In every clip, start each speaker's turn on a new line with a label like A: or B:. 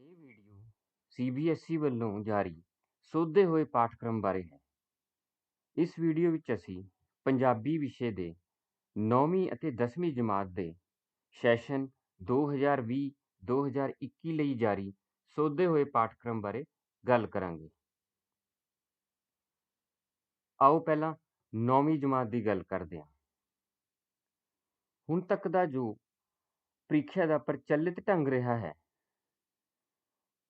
A: ਇਹ video CBSE ਵੱਲੋਂ ਜਾਰੀ ਸੋਧੇ ਹੋਏ ਪਾਠਕ੍ਰਮ ਬਾਰੇ ਹੈ। ਇਸ ਵੀਡੀਓ ਵਿੱਚ ਅਸੀਂ ਪੰਜਾਬੀ ਵਿਸ਼ੇ ਦੇ 9ਵੀਂ ਅਤੇ 10ਵੀਂ ਜਮਾਤ ਦੇ ਸੈਸ਼ਨ 2020-2021 ਲਈ ਜਾਰੀ ਸੋਧੇ ਹੋਏ ਪਾਠਕ੍ਰਮ ਬਾਰੇ ਗੱਲ ਕਰਾਂਗੇ। ਆਓ ਪਹਿਲਾਂ 9ਵੀਂ ਜਮਾਤ ਦੀ ਗੱਲ ਕਰਦੇ ਹਾਂ। ਹੁਣ ਤੱਕ ਦਾ ਜੋ ਪ੍ਰੀਖਿਆ ਦਾ ਪ੍ਰਚਲਿਤ ਢੰਗ ਰਿਹਾ ਹੈ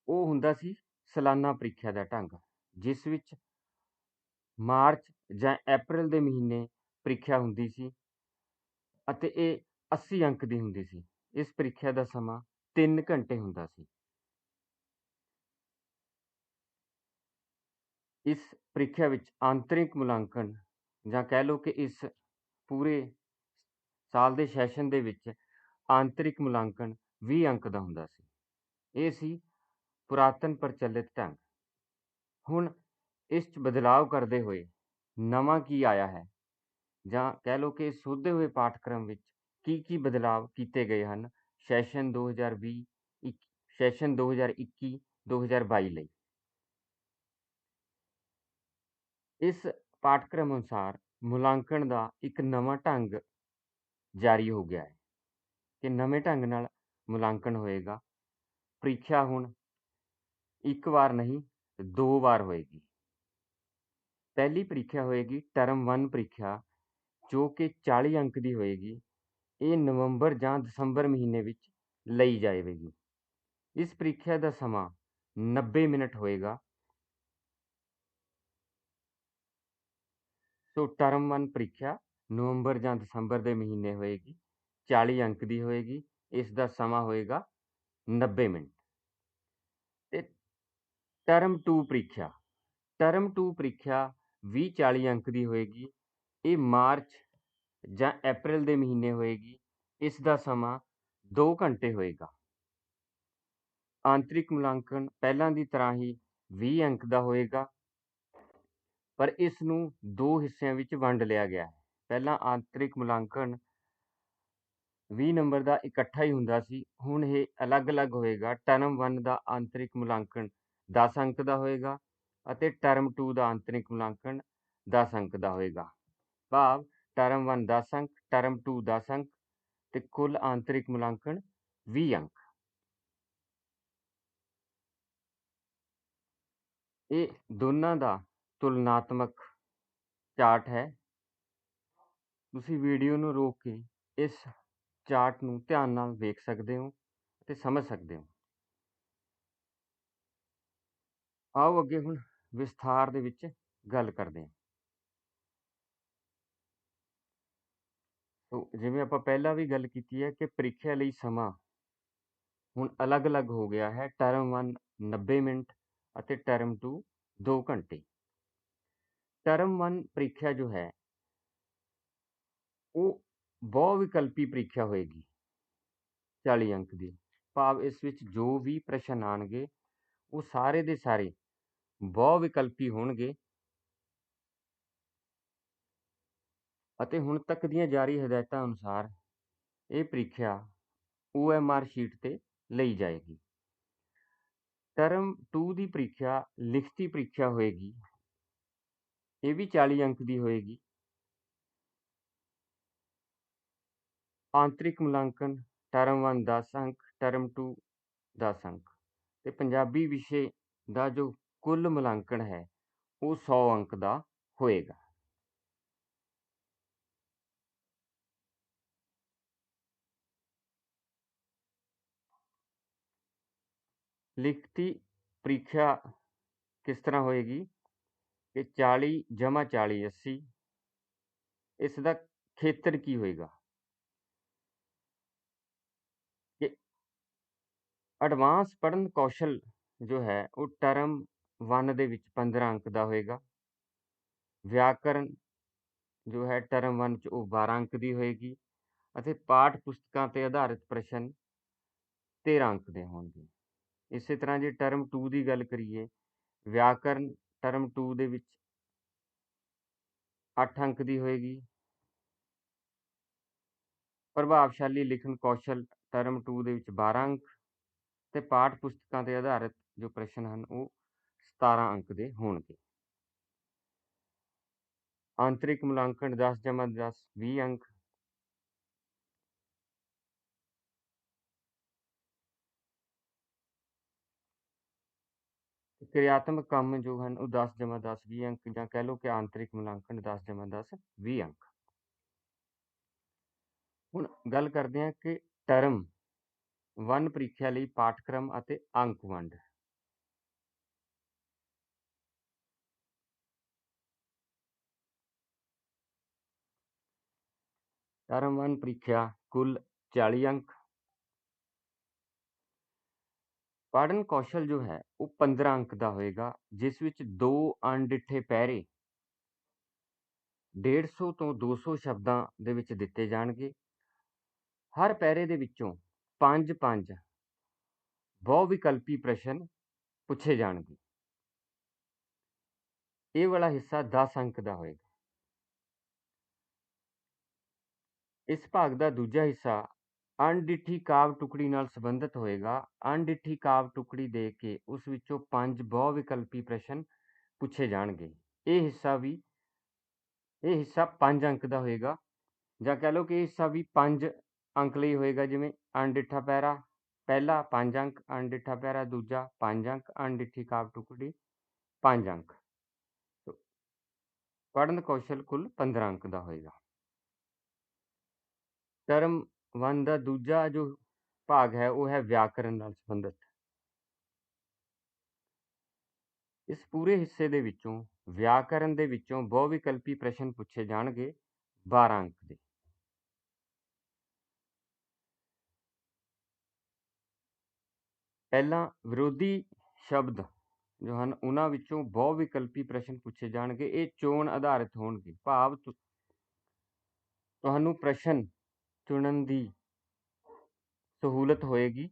A: ਉਹ ਹੁੰਦਾ ਸੀ ਸਾਲਾਨਾ ਪ੍ਰੀਖਿਆ ਦਾ ਢੰਗ, ਜਿਸ ਵਿੱਚ ਮਾਰਚ ਜਾਂ ਅਪ੍ਰੈਲ ਦੇ ਮਹੀਨੇ ਪ੍ਰੀਖਿਆ ਹੁੰਦੀ ਸੀ ਅਤੇ ਇਹ 80 ਅੰਕ ਦੀ ਹੁੰਦੀ ਸੀ। ਇਸ ਪ੍ਰੀਖਿਆ ਦਾ ਸਮਾਂ 3 ਘੰਟੇ ਹੁੰਦਾ ਸੀ। ਇਸ ਪ੍ਰੀਖਿਆ ਵਿੱਚ ਆਂਤਰਿਕ ਮੁਲਾਂਕਣ ਜਾਂ ਕਹਿ ਲਓ ਕਿ ਇਸ ਪੂਰੇ ਸਾਲ ਦੇ ਸੈਸ਼ਨ ਦੇ ਵਿੱਚ ਆਂਤਰਿਕ ਮੁਲਾਂਕਣ 20 ਅੰਕ ਦਾ ਹੁੰਦਾ ਸੀ। ਇਹ ਸੀ ਪੁਰਾਤਨ ਪ੍ਰਚਲਿਤ ਢੰਗ। ਹੁਣ ਇਸ 'ਚ ਬਦਲਾਵ ਕਰਦੇ ਹੋਏ ਨਵਾਂ ਕੀ ਆਇਆ ਹੈ, ਜਾਂ ਕਹਿ ਲਓ ਕਿ ਸੋਧੇ ਹੋਏ ਪਾਠਕ੍ਰਮ ਵਿੱਚ ਕੀ ਬਦਲਾਵ ਕੀਤੇ ਗਏ ਹਨ ਸੈਸ਼ਨ 2020 ਸੈਸ਼ਨ 2021-2022 ਲਈ। ਇਸ ਪਾਠਕ੍ਰਮ ਅਨੁਸਾਰ ਮੁਲਾਂਕਣ ਦਾ ਇੱਕ ਨਵਾਂ ਢੰਗ ਜਾਰੀ ਹੋ ਗਿਆ ਹੈ ਕਿ ਨਵੇਂ ਢੰਗ ਨਾਲ ਮੁਲਾਂਕਣ ਹੋਏਗਾ। ਪ੍ਰੀਖਿਆ ਹੁਣ ਇੱਕ ਵਾਰ ਨਹੀਂ 2 ਵਾਰ ਹੋਏਗੀ। ਪਹਿਲੀ ਪ੍ਰੀਖਿਆ ਹੋਏਗੀ ਟਰਮ 1 ਪ੍ਰੀਖਿਆ, ਜੋ ਕਿ 40 ਅੰਕ ਦੀ ਹੋਏਗੀ। ਇਹ ਨਵੰਬਰ ਜਾਂ ਦਸੰਬਰ ਮਹੀਨੇ ਵਿੱਚ ਲਈ ਜਾਵੇਗੀ। ਇਸ ਪ੍ਰੀਖਿਆ ਦਾ ਸਮਾਂ 90 ਮਿੰਟ ਹੋਏਗਾ। ਸੋ ਟਰਮ 1 ਪ੍ਰੀਖਿਆ ਨਵੰਬਰ ਜਾਂ ਦਸੰਬਰ ਦੇ ਮਹੀਨੇ ਹੋਏਗੀ, 40 ਅੰਕ ਦੀ ਹੋਏਗੀ। ਇਸ ਦਾ ਸਮਾਂ ਹੋਏਗਾ 90 ਮਿੰਟ। ਤੇ ਟਰਮ 2 ਪ੍ਰੀਖਿਆ 20-40 ਅੰਕ ਦੀ ਹੋਏਗੀ। ਇਹ ਮਾਰਚ ਜਾਂ ਅਪ੍ਰੈਲ ਦੇ ਮਹੀਨੇ ਹੋਏਗੀ। ਇਸ ਦਾ ਸਮਾਂ 2 ਘੰਟੇ ਹੋਏਗਾ। ਆਂਤਰਿਕ ਮੁਲਾਂਕਣ ਪਹਿਲਾਂ ਦੀ ਤਰ੍ਹਾਂ ਹੀ 20 ਅੰਕ ਦਾ ਹੋਏਗਾ, ਪਰ ਇਸ ਨੂੰ 2 ਹਿੱਸਿਆਂ ਵਿੱਚ ਵੰਡ ਲਿਆ ਗਿਆ ਹੈ। ਪਹਿਲਾਂ ਆਂਤਰਿਕ ਮੁਲਾਂਕਣ 20 ਨੰਬਰ ਦਾ ਇਕੱਠਾ ਹੀ ਹੁੰਦਾ ਸੀ, ਹੁਣ ਇਹ ਅਲੱਗ-ਅਲੱਗ ਹੋਏਗਾ। ਟਰਮ 1 ਦਾ ਆਂਤਰਿਕ ਮੁਲਾਂਕਣ 10 ਅੰਕ ਦਾ ਹੋਏਗਾ ਅਤੇ ਟਰਮ 2 ਦਾ ਆਂਤਰਿਕ ਮੁਲਾਂਕਣ 10 ਅੰਕ ਦਾ ਹੋਏਗਾ। ਭਾਵ ਟਰਮ 1 10 ਅੰਕ, ਟਰਮ 2 10 ਅੰਕ ਤੇ ਕੁੱਲ ਆਂਤਰਿਕ ਮੁਲਾਂਕਣ 20 ਅੰਕ। ਇਹ ਦੋਨਾਂ ਦਾ ਤੁਲਨਾਤਮਕ ਚਾਰਟ ਹੈ। ਤੁਸੀਂ ਵੀਡੀਓ ਨੂੰ ਰੋਕ ਕੇ ਇਸ ਚਾਰਟ ਨੂੰ ਧਿਆਨ ਨਾਲ ਵੇਖ ਸਕਦੇ ਹੋ ਅਤੇ ਸਮਝ ਸਕਦੇ ਹੋ। ਆਓ ਅੱਗੇ ਹੁਣ ਵਿਸਥਾਰ ਦੇ ਵਿੱਚ ਗੱਲ ਕਰਦੇ ਹਾਂ। ਜਿਵੇਂ ਆਪਾਂ ਪਹਿਲਾਂ ਵੀ ਗੱਲ ਕੀਤੀ ਹੈ ਕਿ ਪ੍ਰੀਖਿਆ ਲਈ ਸਮਾਂ ਹੁਣ ਅਲੱਗ-ਅਲੱਗ ਹੋ ਗਿਆ ਹੈ। ਟਰਮ 1 90 ਮਿੰਟ ਅਤੇ ਟਰਮ 2 2 ਘੰਟੇ। ਟਰਮ 1 ਪ੍ਰੀਖਿਆ ਜੋ ਹੈ ਉਹ ਬਹੁ ਵਿਕਲਪੀ ਪ੍ਰੀਖਿਆ ਹੋਏਗੀ 40 ਅੰਕ ਦੀ। ਭਾਵ ਇਸ ਵਿੱਚ ਜੋ ਵੀ ਪ੍ਰਸ਼ਨ ਆਉਣਗੇ ਉਹ ਸਾਰੇ ਦੇ ਸਾਰੇ ਬਹੁ ਵਿਕਲਪੀ ਹੋਣਗੇ ਅਤੇ ਹੁਣ ਤੱਕ ਦੀਆਂ ਜਾਰੀ ਹਦਾਇਤਾਂ ਅਨੁਸਾਰ ਇਹ ਪ੍ਰੀਖਿਆ OMR ਸ਼ੀਟ ਤੇ ਲਈ ਜਾਏਗੀ। ਟਰਮ 2 ਦੀ ਪ੍ਰੀਖਿਆ ਲਿਖਤੀ ਪ੍ਰੀਖਿਆ ਹੋਏਗੀ। ਇਹ ਵੀ 40 ਅੰਕ ਦੀ ਹੋਏਗੀ। ਆਂਤਰਿਕ ਮੁਲਾਂਕਣ ਟਰਮ 1 10 ਅੰਕ, ਟਰਮ 2 10 ਅੰਕ ਤੇ ਪੰਜਾਬੀ ਵਿਸ਼ੇ ਦਾ ਜੋ ਕੁੱਲ ਮੁਲਾਂਕਣ ਹੈ ਉਹ 100 ਅੰਕ ਦਾ ਹੋਏਗਾ। ਲਿਖਤੀ ਪ੍ਰੀਖਿਆ ਕਿਸ ਤਰ੍ਹਾਂ ਹੋਏਗੀ ਕਿ 40 ਜਮਾ 40 80। ਇਸ ਦਾ ਖੇਤਰ ਕੀ ਹੋਏਗਾ ਕਿ ਐਡਵਾਂਸ ਪੜ੍ਹਨ ਕੌਸ਼ਲ ਜੋ ਹੈ ਉਹ ਟਰਮ 1 ਦੇ ਵਿੱਚ 15 ਅੰਕ ਦਾ ਹੋਏਗਾ। ਵਿਆਕਰਨ ਜੋ ਹੈ ਟਰਮ 1 'ਚ ਉਹ 12 ਅੰਕ ਦੀ ਹੋਏਗੀ ਅਤੇ ਪਾਠ ਪੁਸਤਕਾਂ ਤੇ ਆਧਾਰਿਤ ਪ੍ਰਸ਼ਨ 13 ਅੰਕ ਦੇ ਹੋਣਗੇ। ਇਸੇ ਤਰ੍ਹਾਂ ਜੇ ਟਰਮ 2 ਦੀ ਗੱਲ ਕਰੀਏ, ਵਿਆਕਰਨ ਟਰਮ 2 ਦੇ ਵਿੱਚ 8 ਅੰਕ ਦੀ ਹੋਏਗੀ। ਪ੍ਰਭਾਵਸ਼ਾਲੀ ਲਿਖਣ ਕੌਸ਼ਲ ਟਰਮ 2 ਦੇ ਵਿੱਚ 12 ਅੰਕ ਤੇ ਪਾਠ ਪੁਸਤਕਾਂ ਤੇ ਆਧਾਰਿਤ ਜੋ ਪ੍ਰਸ਼ਨ ਹਨ ਉਹ 17 ਅੰਕ ਦੇ ਹੋਣਗੇ। ਆਂਤਰਿਕ ਮੁਲਾਂਕਣ 10 ਜਮਾ 10 20 ਅੰਕ। ਕਿਰਿਆਤਮਕ ਕੰਮ ਜੋ ਹਨ ਉਹ 10 ਜਮਾ 10 20 ਅੰਕ, ਜਾਂ ਕਹਿ ਲਓ ਕਿ ਆਂਤਰਿਕ ਮੁਲਾਂਕਣ 10 ਜਮਾ 10 20 ਅੰਕ। ਹੁਣ ਗੱਲ ਕਰਦੇ ਹਾਂ ਕਿ ਟਰਮ 1 ਪ੍ਰੀਖਿਆ ਲਈ ਪਾਠਕ੍ਰਮ ਅਤੇ ਅੰਕ ਵੰਡ। ਟਰਮ 1 ਪ੍ਰੀਖਿਆ ਕੁੱਲ 40 ਅੰਕ। ਪੜ੍ਹਨ ਕੌਸ਼ਲ ਜੋ ਹੈ ਉਹ 15 ਅੰਕ ਦਾ ਹੋਏਗਾ, ਜਿਸ ਵਿੱਚ 2 ਅਣਡਿੱਠੇ ਪੈਰੇ 150 ਤੋਂ 200 ਸ਼ਬਦਾਂ ਦੇ ਵਿੱਚ ਦਿੱਤੇ ਜਾਣਗੇ। ਹਰ ਪੈਰੇ ਦੇ ਵਿੱਚੋਂ 5-5 ਬਹੁ-ਵਿਕਲਪੀ ਪ੍ਰਸ਼ਨ ਪੁੱਛੇ ਜਾਣਗੇ। ਇਹ ਵਾਲਾ ਹਿੱਸਾ 10 ਅੰਕ ਦਾ ਹੋਏਗਾ। ਇਸ ਭਾਗ ਦਾ ਦੂਜਾ ਹਿੱਸਾ ਅਣਡਿੱਠੀ ਕਾਵਿ ਟੁਕੜੀ ਨਾਲ ਸੰਬੰਧਿਤ ਹੋਏਗਾ। ਅਣਡਿੱਠੀ ਕਾਵਿ ਟੁਕੜੀ ਦੇ ਕੇ ਉਸ ਵਿੱਚੋਂ 5 ਬਹੁ-ਵਿਕਲਪੀ ਪ੍ਰਸ਼ਨ ਪੁੱਛੇ ਜਾਣਗੇ। ਇਹ ਹਿੱਸਾ 5 ਅੰਕ ਦਾ ਹੋਏਗਾ, ਜਾਂ ਕਹਿ ਲਓ ਕਿ ਇਹ ਹਿੱਸਾ ਵੀ 5 ਅੰਕ ਲਈ ਹੋਏਗਾ। ਜਿਵੇਂ ਅਣਡਿੱਠਾ ਪੈਰਾ ਪਹਿਲਾ 5 ਅੰਕ, ਅਣਡਿੱਠਾ ਪੈਰਾ ਦੂਜਾ 5 ਅੰਕ, ਅਣਡਿੱਠੀ ਕਾਵਿ ਟੁਕੜੀ 5 ਅੰਕ। ਪੜ੍ਹਨ ਕੌਸ਼ਲ ਕੁੱਲ 15 ਅੰਕ ਦਾ ਹੋਏਗਾ। ਟਰਮ 1 ਦਾ ਦੂਜਾ ਜੋ ਭਾਗ ਹੈ ਉਹ ਹੈ ਵਿਆਕਰਨ ਨਾਲ ਸੰਬੰਧਿਤ। ਇਸ ਪੂਰੇ ਹਿੱਸੇ ਦੇ ਵਿੱਚੋਂ ਵਿਆਕਰਨ ਦੇ ਵਿੱਚੋਂ ਬਹੁ-ਵਿਕਲਪੀ ਪ੍ਰਸ਼ਨ ਪੁੱਛੇ ਜਾਣਗੇ 12 ਅੰਕ ਦੇ। ਪਹਿਲਾਂ ਵਿਰੋਧੀ ਸ਼ਬਦ ਜੋ ਹਨ ਉਹਨਾਂ ਵਿੱਚੋਂ ਬਹੁ-ਵਿਕਲਪੀ ਪ੍ਰਸ਼ਨ ਪੁੱਛੇ ਜਾਣਗੇ। ਇਹ ਚੋਣ ਆਧਾਰਿਤ ਹੋਣਗੇ, ਭਾਵ ਤੁਹਾਨੂੰ ਪ੍ਰਸ਼ਨ ਚੁਣਨ ਦੀ ਸਹੂਲਤ ਹੋਏਗੀ।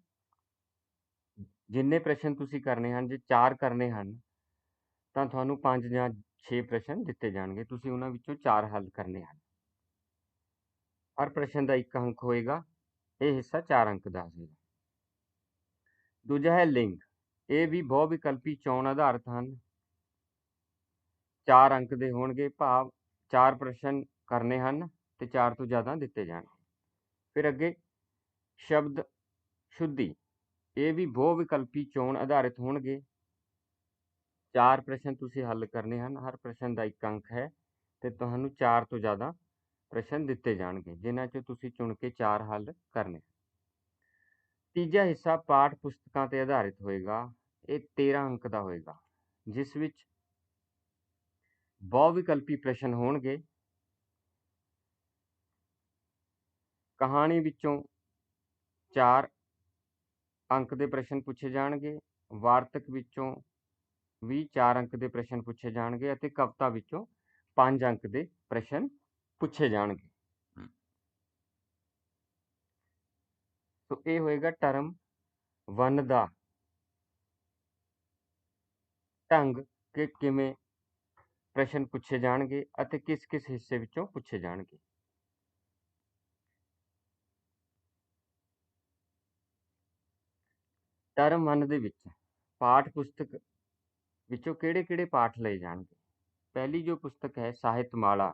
A: ਜਿੰਨੇ ਪ੍ਰਸ਼ਨ ਤੁਸੀਂ ਕਰਨੇ ਹਨ, ਜੇ 4 ਕਰਨੇ ਹਨ ਤਾਂ ਤੁਹਾਨੂੰ 5 ਜਾਂ 6 ਪ੍ਰਸ਼ਨ ਦਿੱਤੇ ਜਾਣਗੇ, ਤੁਸੀਂ ਉਹਨਾਂ ਵਿੱਚੋਂ 4 ਹੱਲ ਕਰਨੇ ਹਨ। ਹਰ ਪ੍ਰਸ਼ਨ ਦਾ 1 ਅੰਕ ਹੋਏਗਾ। ਇਹ ਹਿੱਸਾ 4 ਅੰਕ ਦਾ ਹੋਵੇਗਾ। ਦੂਜਾ ਹੈ ਲਿੰਗ। ਇਹ ਵੀ ਬਹੁ-ਵਿਕਲਪੀ ਚੋਣ ਆਧਾਰਿਤ ਹਨ। 4 ਅੰਕ ਦੇ ਹੋਣਗੇ, ਭਾਵ 4 ਪ੍ਰਸ਼ਨ ਕਰਨੇ ਹਨ ਤੇ 4 ਤੋਂ ਜ਼ਿਆਦਾ ਦਿੱਤੇ ਜਾਣਗੇ। ਫਿਰ ਅੱਗੇ ਸ਼ਬਦ ਸ਼ੁੱਧੀ। ਇਹ ਵੀ ਬਹੁ-ਵਿਕਲਪੀ ਚੋਣ ਆਧਾਰਿਤ ਹੋਣਗੇ। 4 ਪ੍ਰਸ਼ਨ ਤੁਸੀਂ ਹੱਲ ਕਰਨੇ ਹਨ। ਹਰ ਪ੍ਰਸ਼ਨ ਦਾ 1 ਅੰਕ ਹੈ ਤੇ ਤੁਹਾਨੂੰ 4 ਤੋਂ ਜ਼ਿਆਦਾ ਪ੍ਰਸ਼ਨ ਦਿੱਤੇ ਜਾਣਗੇ, ਜਿਨ੍ਹਾਂ 'ਚੋਂ ਤੁਸੀਂ ਚੁਣ ਕੇ 4 ਹੱਲ ਕਰਨੇ। ਤੀਜਾ ਹਿੱਸਾ ਪਾਠ ਪੁਸਤਕਾਂ ਤੇ ਆਧਾਰਿਤ ਹੋਏਗਾ। ਇਹ 13 ਅੰਕ ਦਾ ਹੋਏਗਾ, ਜਿਸ ਵਿੱਚ ਬਹੁ-ਵਿਕਲਪੀ ਪ੍ਰਸ਼ਨ ਹੋਣਗੇ। ਕਹਾਣੀ ਵਿੱਚੋਂ 4 ਅੰਕ ਦੇ ਪ੍ਰਸ਼ਨ ਪੁੱਛੇ ਜਾਣਗੇ। ਵਾਰਤਕ ਵਿੱਚੋਂ ਵੀ 4 ਅੰਕ ਦੇ ਪ੍ਰਸ਼ਨ ਪੁੱਛੇ ਜਾਣਗੇ ਅਤੇ ਕਵਿਤਾ ਵਿੱਚੋਂ 5 ਅੰਕ ਦੇ ਪ੍ਰਸ਼ਨ ਪੁੱਛੇ ਜਾਣਗੇ। ਸੋ ਇਹ ਹੋਏਗਾ ਟਰਮ 1 ਦਾ ਢੰਗ ਕਿ ਕਿਵੇਂ ਪ੍ਰਸ਼ਨ ਪੁੱਛੇ ਜਾਣਗੇ ਅਤੇ ਕਿਸ-ਕਿਸ ਹਿੱਸੇ ਵਿੱਚੋਂ ਪੁੱਛੇ ਜਾਣਗੇ। ਟਰਮ 1 ਦੇ ਵਿੱਚ ਪਾਠ ਪੁਸਤਕ ਵਿੱਚੋਂ ਕਿਹੜੇ-ਕਿਹੜੇ ਪਾਠ ਲਏ ਜਾਣਗੇ। ਪਹਿਲੀ ਜੋ ਪੁਸਤਕ ਹੈ ਸਾਹਿਤਮਾਲਾ,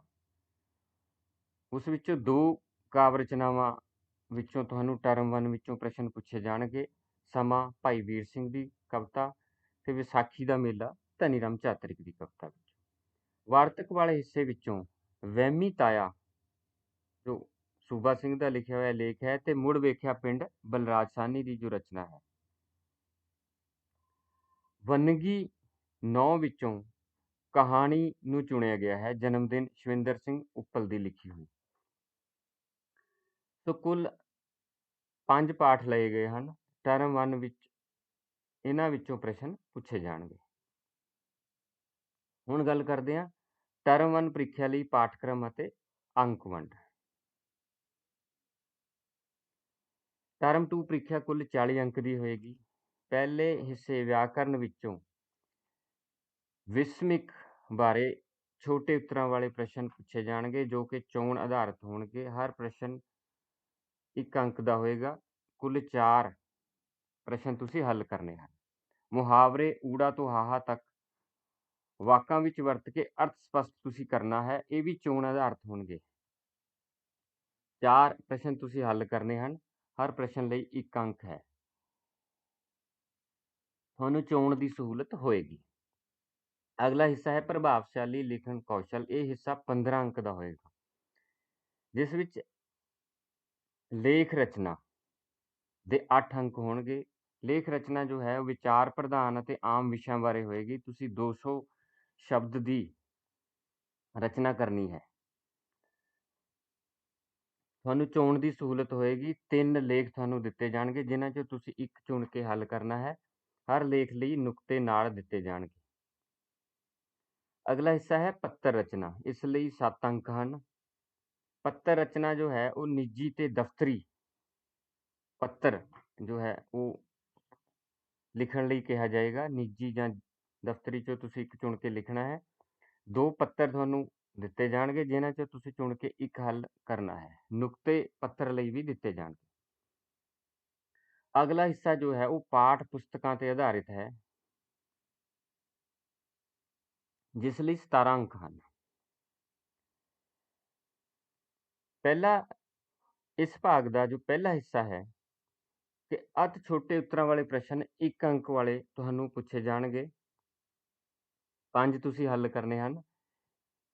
A: ਉਸ ਵਿੱਚੋਂ 2 ਕਾਵਿ ਰਚਨਾਵਾਂ ਵਿੱਚੋਂ ਤੁਹਾਨੂੰ ਟਰਮ 1 ਵਿੱਚੋਂ ਪ੍ਰਸ਼ਨ ਪੁੱਛੇ ਜਾਣਗੇ। ਸਮਾਂ ਭਾਈ ਵੀਰ ਸਿੰਘ ਦੀ ਕਵਿਤਾ ਤੇ ਵਿਸਾਖੀ ਦਾ ਮੇਲਾ ਧਨੀ ਰਾਮ ਚਾਤ੍ਰਿਕ ਦੀ ਕਵਿਤਾ ਵਿੱਚ। ਵਾਰਤਕ ਵਾਲੇ ਹਿੱਸੇ ਵਿੱਚੋਂ ਵਹਿਮੀ ਤਾਇਆ ਜੋ ਸੂਬਾ ਸਿੰਘ ਦਾ ਲਿਖਿਆ ਹੋਇਆ ਲੇਖ ਹੈ ਤੇ ਮੁੜ ਵੇਖਿਆ ਪਿੰਡ ਬਲਰਾਜ ਸਾਹਨੀ ਦੀ ਜੋ ਰਚਨਾ ਹੈ। ਵੰਨਗੀ 9 ਵਿੱਚੋਂ ਕਹਾਣੀ ਨੂੰ ਚੁਣਿਆ ਗਿਆ ਹੈ, ਜਨਮਦਿਨ ਸ਼ਵਿੰਦਰ ਸਿੰਘ ਉੱਪਲ ਦੀ ਲਿਖੀ ਹੋਈ। ਸੋ ਕੁੱਲ 5 ਪਾਠ ਲਏ ਗਏ ਹਨ। ਟਰਮ 1 ਵਿੱਚ ਇਹਨਾਂ ਵਿੱਚੋਂ ਪ੍ਰਸ਼ਨ ਪੁੱਛੇ ਜਾਣਗੇ। ਹੁਣ ਗੱਲ ਕਰਦੇ ਹਾਂ ਟਰਮ 1 ਪ੍ਰੀਖਿਆ ਲਈ ਪਾਠਕ੍ਰਮ ਅਤੇ ਅੰਕ ਵੰਡ। ਟਰਮ 2 ਪ੍ਰੀਖਿਆ ਕੁੱਲ 40 ਅੰਕ ਦੀ ਹੋਏਗੀ। ਪਹਿਲੇ ਹਿੱਸੇ ਵਿਆਕਰਨ ਵਿੱਚੋਂ ਵਿਸਮਿਕ ਬਾਰੇ ਛੋਟੇ ਉੱਤਰਾਂ ਵਾਲੇ ਪ੍ਰਸ਼ਨ ਪੁੱਛੇ ਜਾਣਗੇ, ਜੋ ਕਿ ਚੋਣ ਆਧਾਰਿਤ ਹੋਣਗੇ। ਹਰ ਪ੍ਰਸ਼ਨ 1 ਅੰਕ ਦਾ ਹੋਏਗਾ। ਕੁੱਲ 4 ਪ੍ਰਸ਼ਨ ਤੁਸੀਂ ਹੱਲ ਕਰਨੇ ਹਨ। ਮੁਹਾਵਰੇ ਊੜਾ ਤੋਂ ਹਾਹਾ ਤੱਕ ਵਾਕਾਂ ਵਿੱਚ ਵਰਤ ਕੇ ਅਰਥ ਸਪਸ਼ਟ ਤੁਸੀਂ ਕਰਨਾ ਹੈ। ਇਹ ਵੀ ਚੋਣ ਆਧਾਰਿਤ ਹੋਣਗੇ। 4 ਪ੍ਰਸ਼ਨ ਤੁਸੀਂ ਹੱਲ ਕਰਨੇ ਹਨ। ਹਰ ਪ੍ਰਸ਼ਨ ਲਈ 1 ਅੰਕ ਹੈ। ਤੁਹਾਨੂੰ ਚੋਣ ਦੀ ਸਹੂਲਤ ਹੋਏਗੀ। ਅਗਲਾ ਹਿੱਸਾ ਹੈ ਪ੍ਰਭਾਵਸ਼ਾਲੀ ਲਿਖਣ ਕੌਸ਼ਲ। ਇਹ ਹਿੱਸਾ 15 ਅੰਕ ਦਾ ਹੋਏਗਾ, ਜਿਸ ਵਿੱਚ ਲੇਖ ਰਚਨਾ ਦੇ 8 ਅੰਕ ਹੋਣਗੇ। ਲੇਖ ਰਚਨਾ ਜੋ ਹੈ ਉਹ ਵਿਚਾਰ ਪ੍ਰਧਾਨ ਅਤੇ ਆਮ ਵਿਸ਼ਿਆਂ ਬਾਰੇ ਹੋਏਗੀ। ਤੁਸੀਂ 200 ਸ਼ਬਦ ਦੀ ਰਚਨਾ ਕਰਨੀ ਹੈ। ਤੁਹਾਨੂੰ ਚੋਣ ਦੀ ਸਹੂਲਤ ਹੋਏਗੀ। 3 ਲੇਖ ਤੁਹਾਨੂੰ ਦਿੱਤੇ ਜਾਣਗੇ, ਜਿਨ੍ਹਾਂ 'ਚੋਂ ਤੁਸੀਂ ਇੱਕ ਚੁਣ ਕੇ ਹੱਲ ਕਰਨਾ ਹੈ। ਹਰ ਲੇਖ ਲਈ ਨੁਕਤੇ ਨਾਲ ਦਿੱਤੇ ਜਾਣਗੇ। ਅਗਲਾ ਹਿੱਸਾ ਹੈ ਪੱਤਰ ਰਚਨਾ। ਇਸ ਲਈ 7 ਅੰਕ ਹਨ। ਪੱਤਰ ਰਚਨਾ ਜੋ ਹੈ ਉਹ ਨਿੱਜੀ ਤੇ ਦਫ਼ਤਰੀ ਪੱਤਰ ਜੋ ਹੈ ਉਹ ਲਿਖਣ ਲਈ ਕਿਹਾ ਜਾਏਗਾ। ਨਿੱਜੀ ਜਾਂ ਦਫ਼ਤਰੀ 'ਚੋਂ ਤੁਸੀਂ ਇੱਕ ਚੁਣ ਕੇ ਲਿਖਣਾ ਹੈ। 2 ਪੱਤਰ ਤੁਹਾਨੂੰ ਦਿੱਤੇ ਜਾਣਗੇ, ਜਿਨ੍ਹਾਂ 'ਚੋਂ ਤੁਸੀਂ ਚੁਣ ਕੇ ਇੱਕ ਹੱਲ ਕਰਨਾ ਹੈ। ਨੁਕਤੇ ਪੱਤਰ ਲਈ ਵੀ ਦਿੱਤੇ ਜਾਣਗੇ। ਅਗਲਾ ਹਿੱਸਾ ਜੋ ਹੈ ਉਹ ਪਾਠ ਪੁਸਤਕਾਂ ਤੇ ਆਧਾਰਿਤ ਹੈ, ਜਿਸ ਲਈ 17 ਅੰਕ ਹਨ। ਇਸ ਭਾਗ ਦਾ ਜੋ ਪਹਿਲਾ ਹਿੱਸਾ ਹੈ ਕਿ ਅਤਿ ਛੋਟੇ ਉੱਤਰਾਂ ਵਾਲੇ ਪ੍ਰਸ਼ਨ 1 ਅੰਕ ਵਾਲੇ ਤੁਹਾਨੂੰ ਪੁੱਛੇ ਜਾਣਗੇ। 5 ਤੁਸੀਂ ਹੱਲ ਕਰਨੇ ਹਨ।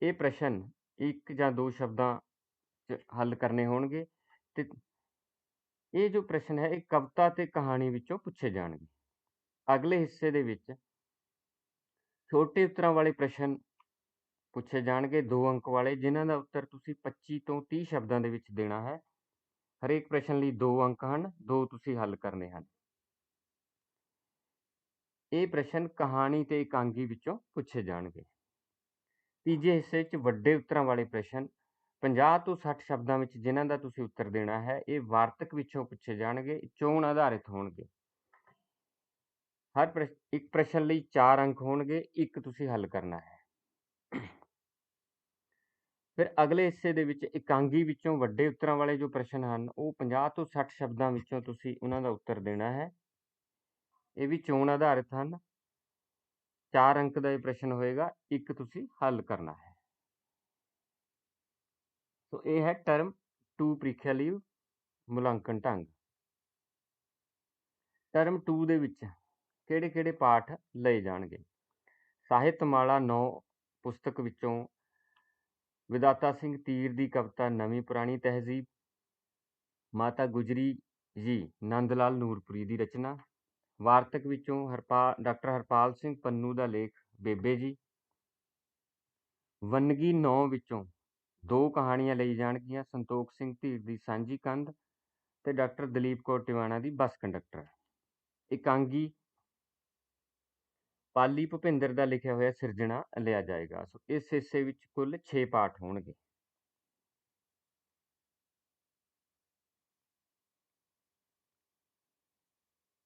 A: ਇਹ ਪ੍ਰਸ਼ਨ 1 ਜਾਂ 2 ਸ਼ਬਦਾਂ 'ਚ ਹੱਲ ਕਰਨੇ ਹੋਣਗੇ ਤੇ ਇਹ ਜੋ ਪ੍ਰਸ਼ਨ ਹੈ ਇਹ ਕਵਿਤਾ ਤੇ ਕਹਾਣੀ ਵਿੱਚੋਂ ਪੁੱਛੇ ਜਾਣਗੇ। ਅਗਲੇ ਹਿੱਸੇ ਦੇ ਵਿੱਚ ਛੋਟੇ ਉੱਤਰਾਂ ਵਾਲੇ ਪ੍ਰਸ਼ਨ ਪੁੱਛੇ ਜਾਣਗੇ 2 ਅੰਕ ਵਾਲੇ, ਜਿਨ੍ਹਾਂ ਦਾ ਉੱਤਰ ਤੁਸੀਂ 25 ਤੋਂ 30 ਸ਼ਬਦਾਂ ਦੇ ਵਿੱਚ ਦੇਣਾ ਹੈ। ਹਰੇਕ ਪ੍ਰਸ਼ਨ ਲਈ 2 ਅੰਕ ਹਨ, 2 ਤੁਸੀਂ ਹੱਲ ਕਰਨੇ ਹਨ। ਇਹ ਪ੍ਰਸ਼ਨ ਕਹਾਣੀ ਤੇ ਇਕਾਂਗੀ ਵਿੱਚੋਂ ਪੁੱਛੇ ਜਾਣਗੇ। ਤੀਜੇ ਹਿੱਸੇ 'ਚ ਵੱਡੇ ਉੱਤਰਾਂ ਵਾਲੇ ਪ੍ਰਸ਼ਨ 50 ਤੋਂ 60 ਸ਼ਬਦਾਂ ਵਿੱਚ, ਜਿਨ੍ਹਾਂ ਦਾ ਤੁਸੀਂ ਉੱਤਰ ਦੇਣਾ ਹੈ। ਇਹ ਵਾਰਤਕ ਵਿੱਚੋਂ ਪੁੱਛੇ ਜਾਣਗੇ, ਚੋਣ ਆਧਾਰਿਤ ਹੋਣਗੇ। ਇੱਕ ਪ੍ਰਸ਼ਨ ਲਈ 4 ਅੰਕ ਹੋਣਗੇ, 1 ਤੁਸੀਂ ਹੱਲ ਕਰਨਾ ਹੈ। ਫਿਰ ਅਗਲੇ ਹਿੱਸੇ ਦੇ ਵਿੱਚ ਇਕਾਂਗੀ ਵਿੱਚੋਂ ਵੱਡੇ ਉੱਤਰਾਂ ਵਾਲੇ ਜੋ ਪ੍ਰਸ਼ਨ ਹਨ ਉਹ 50 ਤੋਂ 60 ਸ਼ਬਦਾਂ ਵਿੱਚੋਂ ਤੁਸੀਂ ਉਹਨਾਂ ਦਾ ਉੱਤਰ ਦੇਣਾ ਹੈ। ਇਹ ਵੀ ਚੋਣ ਆਧਾਰਿਤ ਹਨ। 4 ਅੰਕ ਦਾ ਇਹ ਪ੍ਰਸ਼ਨ ਹੋਏਗਾ, 1 ਤੁਸੀਂ ਹੱਲ ਕਰਨਾ ਹੈ। ਸੋ ਇਹ ਹੈ ਟਰਮ 2 ਪ੍ਰੀਖਿਆ ਲਈ ਮੁਲਾਂਕਣ ਢੰਗ। ਟਰਮ 2 ਦੇ ਵਿੱਚ ਕਿਹੜੇ ਪਾਠ ਲਏ ਜਾਣਗੇ? ਸਾਹਿਤਮਾਲਾ 9 ਪੁਸਤਕ ਵਿੱਚੋਂ ਵਿਦਾਤਾ ਸਿੰਘ ਤੀਰ ਦੀ ਕਵਿਤਾ ਨਵੀਂ ਪੁਰਾਣੀ ਤਹਿਜ਼ੀਬ, ਮਾਤਾ ਗੁਜਰੀ ਜੀ ਨੰਦ ਲਾਲ ਨੂਰਪੁਰੀ ਦੀ ਰਚਨਾ। ਵਾਰਤਕ ਵਿੱਚੋਂ ਡਾਕਟਰ ਹਰਪਾਲ ਸਿੰਘ ਪੰਨੂ ਦਾ ਲੇਖ ਬੇਬੇ ਜੀ। ਵੰਨਗੀ 9 ਵਿੱਚੋਂ 2 ਕਹਾਣੀਆਂ ਲਈ ਜਾਣਗੀਆਂ, ਸੰਤੋਖ ਸਿੰਘ ਧੀਰ ਦੀ ਸਾਂਝੀ ਕੰਧ ਤੇ ਡਾਕਟਰ ਦਲੀਪ ਕੌਰ ਟਿਵਾਣਾ ਦੀ ਬੱਸ ਕੰਡਕਟਰ। ਇਕਾਂਗੀ ਪਾਲੀ ਭੁਪਿੰਦਰ ਦਾ ਲਿਖਿਆ ਹੋਇਆ ਸਿਰਜਣਾ ਲਿਆ ਜਾਏਗਾ। ਸੋ ਇਸ ਹਿੱਸੇ ਵਿੱਚ ਕੁੱਲ 6 ਪਾਠ ਹੋਣਗੇ।